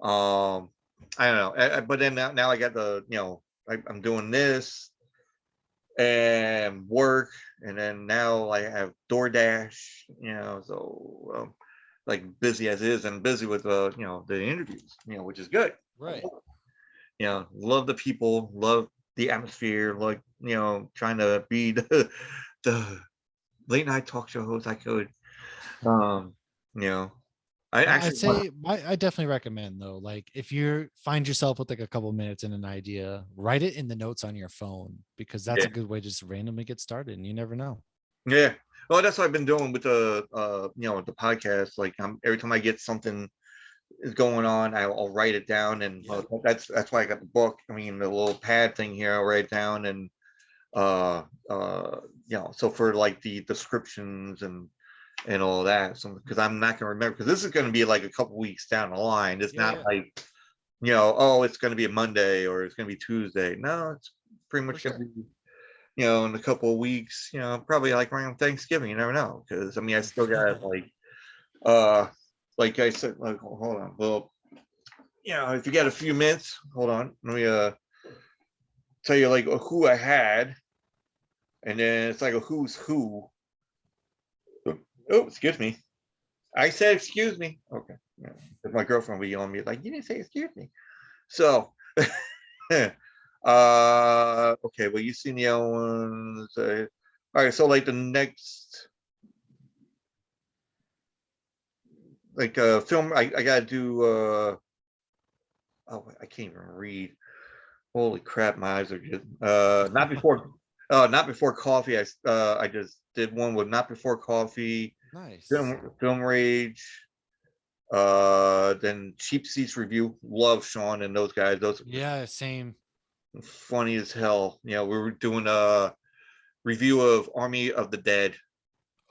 Um, I don't know, but then now I got I'm doing this and work, and then now I have DoorDash, so like busy as is, and busy with the interviews, which is good. I Right. love it. Love the people, love the atmosphere, like trying to be the late night talk show host I could. Um, you know, I I'd actually want, say I definitely recommend though, like if you find yourself with like a couple minutes and an idea, write it in the notes on your phone because that's yeah, a good way to just randomly get started and you never know. yeah. Well, that's what I've been doing with the the podcast. Like every time I get something is going on, I'll write it down, and Yeah. that's why I got the book. I mean, the little pad thing here, I'll write it down, and uh so for like the descriptions and all that, so because I'm not gonna remember, because this is gonna be like a couple weeks down the line. It's Yeah, not yeah, like oh, it's gonna be a Monday or it's gonna be Tuesday. No, it's pretty for much gonna sure. be in a couple of weeks, probably like around Thanksgiving. You never know, because I mean I still got uh like I said, like, hold on, well, if you got a few minutes, hold on, let me tell you like who I had, and then it's like a who's who. Oh, excuse me. I said excuse me. Okay. Yeah. If my girlfriend would yell at me like, you didn't say excuse me. So okay, well, you seen the other ones. All right, so like the next like film I gotta do oh, I can't even read. Holy crap, my eyes are just not before coffee. I just did one with not before coffee, Nice. film rage, then cheap seats review. Love Sean and those guys. Those are Yeah, same. funny as hell. We were doing a review of Army of the Dead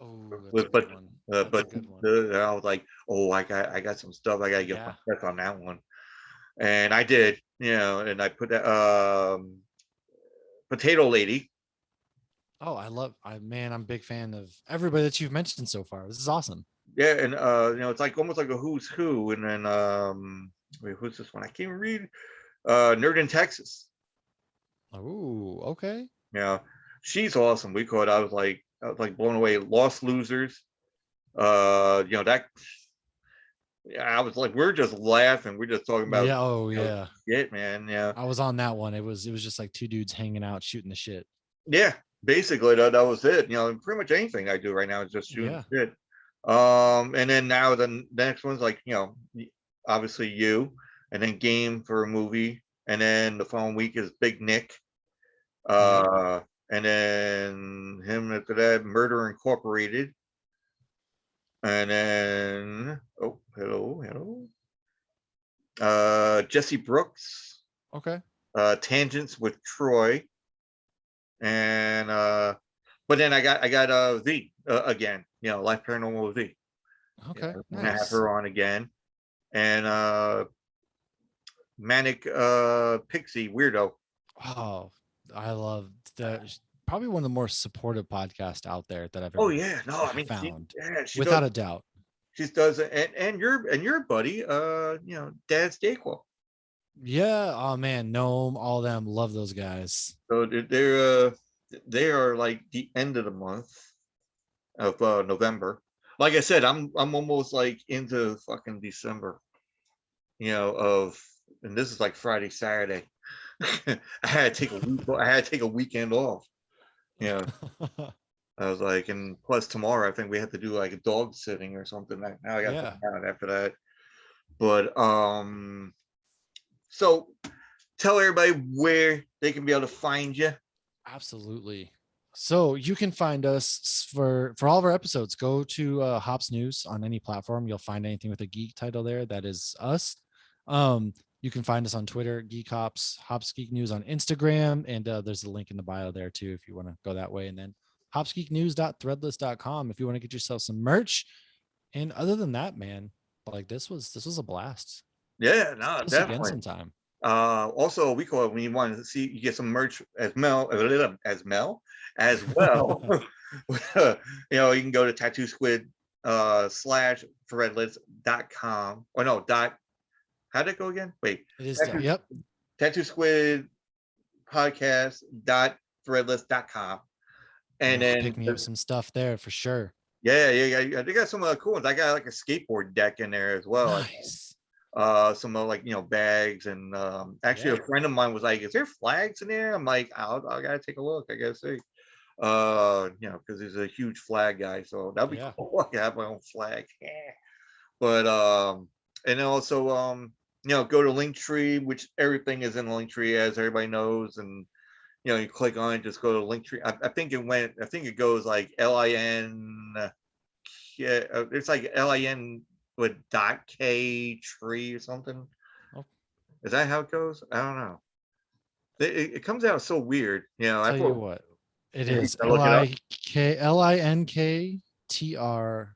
Oh, that's a with good one. That's a but good one. I was like, oh, I got some stuff I gotta get my Yeah. check on that one, and I did, and I put that Potato Lady. Oh, man, I'm a big fan of everybody that you've mentioned so far. This is awesome. Yeah, and it's like almost like a who's who, and then wait, who's this one? I can't even read. Nerd in Texas. Oh, okay. Yeah, she's awesome. I was like blown away. Lost Losers. That. Yeah, I was like, we're just laughing. We're just talking about Yeah, oh yeah. shit, man. Yeah, I was on that one. It was just like two dudes hanging out shooting the shit. yeah. Basically, that was it. Pretty much anything I do right now is just shooting Yeah. shit. And then now the next one's like, obviously you, and then game for a movie, and then the following week is Big Nick, Yep. uh, and then him after that, Murder Incorporated, and then hello, Jesse Brooks, Okay. Tangents with Troy, and but then I got V again, Life Paranormal with V. Okay. I'm gonna have Nice. her on again, and Manic Pixie Weirdo. Oh, I love probably one of the more supportive podcasts out there that I've Oh ever yeah, no, I mean found, she does without a doubt. she does, and your buddy, Dad's Dayquil. Yeah. Oh man, Gnome, all them love those guys. So they are like the end of the month of November. Like I said, I'm almost like into fucking December. Of and this is like Friday, Saturday. I had to take a week. I had to take a weekend off. Yeah, I was like, and plus tomorrow I think we have to do like a dog sitting or something. Now I got to Yeah, find out after that. But so tell everybody where they can be able to find you. absolutely. So you can find us for all of our episodes. Go to Hops News on any platform. You'll find anything with a geek title there. That is us. Um, you can find us on Twitter, Geek Hops, Hops Geek News on Instagram, and there's a link in the bio there too if you want to go that way. And then hopsgeeknews.threadless.com if you want to get yourself some merch. And other than that, man, like this was a blast. Yeah, Let's no, do this again definitely. sometime. Also, we call it when you want to see you get some merch as well. You can go to tattoo squid slash threadless.com or no dot how'd it go again? Wait, It is. tattoo, Yep. tattoo squid podcast dot threadless.com. I'm And gonna have to pick then me up some stuff there for sure. yeah, they got some cool ones. I got like a skateboard deck in there as well. Nice. Some like bags and actually Yeah. a friend of mine was like, is there flags in there? I'm like, I gotta take a look, I gotta see. Because he's a huge flag guy, so that'd be Yeah. cool. I have my own flag. But and also go to Linktree, which everything is in Linktree, as everybody knows, and you click on it, just go to Linktree. I think it goes like LIN. Yeah, it's like LIN with dot K tree or something. I'll Is that how it goes? I don't know. It comes out so weird. I tell you thought what. It you is can look it up. LINKTR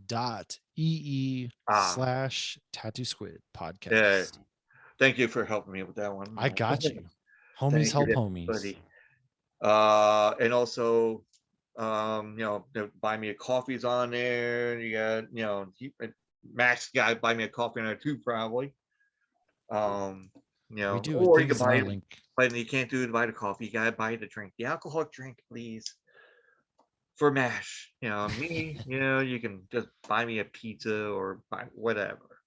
dot EE Ah, slash tattoo squid yeah. podcast. Thank you for helping me with that one. I got you. Homies Thank you, help there, homies. buddy. And also, the buy me a coffee's on there. You got, Max got to buy me a coffee on there too, probably. Um, We do. I or you think can it's in buy our it, link. but you can't do it buy the coffee. You gotta buy the drink, the alcoholic drink, please. For Mash, me, you can just buy me a pizza or buy whatever.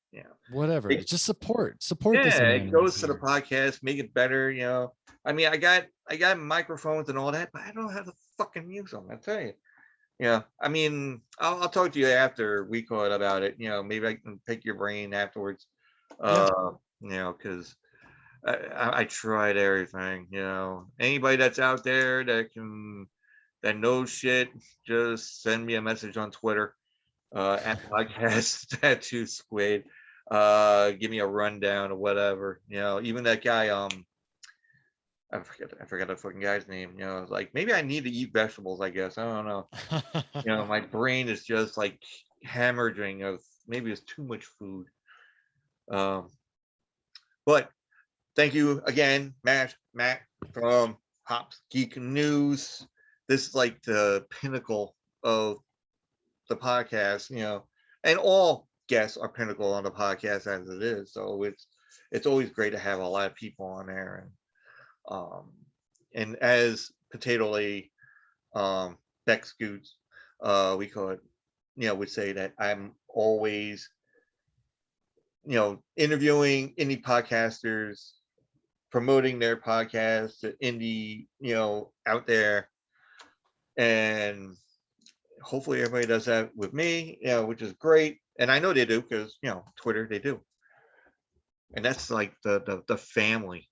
Whatever. It, Just support this yeah, it inanimate goes to the here. podcast, make it better. I mean, I got microphones and all that, but I don't know how to fucking use them. I tell you. Yeah, I mean, I'll talk to you after we call it about it. Maybe I can pick your brain afterwards. Yeah. Because I tried everything. Anybody that's out there that knows shit, just send me a message on Twitter at podcast tattoo squid. Give me a rundown or whatever. Even that guy. I forgot the fucking guy's name. Like maybe I need to eat vegetables. I guess I don't know. My brain is just like hemorrhaging of maybe it's too much food. Um, but thank you again, Matt from Hops Geek News. This is like the pinnacle of the podcast, and all guests are pinnacle on the podcast as it is. So it's always great to have a lot of people on there, and as Potato Lady, Beck Scoots, we call it, would say that I'm always, interviewing indie podcasters, promoting their podcast to indie, out there, and hopefully everybody does that with me, which is great. And I know they do because Twitter they do, and that's like the family.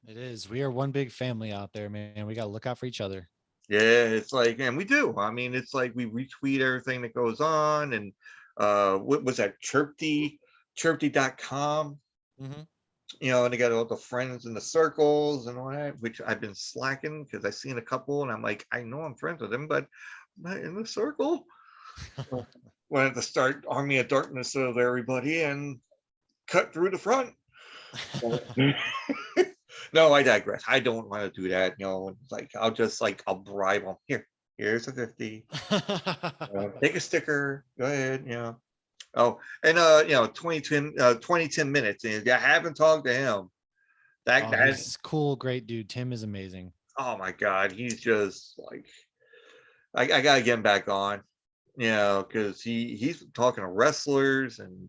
It is. We are one big family out there, man. We got to look out for each other. Yeah, it's like, and we do. I mean, it's like we retweet everything that goes on, and what was that, chirpty.com, Mm-hmm. and they got all the friends in the circles and all that, which I've been slacking because I've seen a couple, and I'm like, I know I'm friends with them, but I'm not in the circle. We have to start Army of Darkness of everybody and cut through the front. No, I digress. I don't want to do that. It's like I'll bribe them. Here's a 50. Take a sticker. Go ahead. Oh, and 2010 minutes. And I haven't talked to him. Oh, he's cool, great dude. Tim is amazing. Oh my God, he's just like I gotta get him back on. Because he's talking to wrestlers and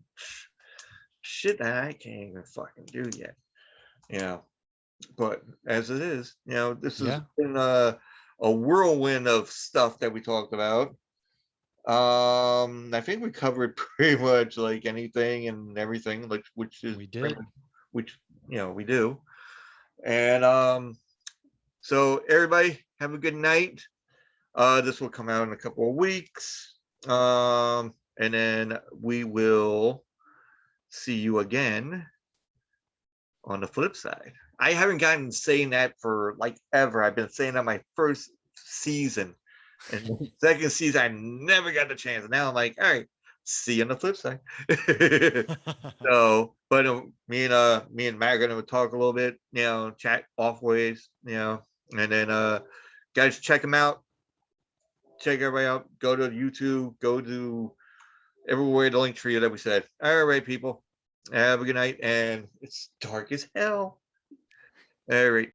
shit that I can't even fucking do yet. But as it is, this has Yeah. been a whirlwind of stuff that we talked about. I think we covered pretty much like anything and everything, like which is We did. which we do. And so everybody have a good night. This will come out in a couple of weeks. And then we will see you again on the flip side. I haven't gotten saying that for like ever. I've been saying that my first season, and the second season I never got the chance. Now I'm like, all right, See you on the flip side. So, but me and Matt are gonna talk a little bit, chat off ways, and then guys, check them out. Check everybody out. Go to YouTube. Go to everywhere the link tree that we said. All right, people. Have a good night, and it's dark as hell. All right.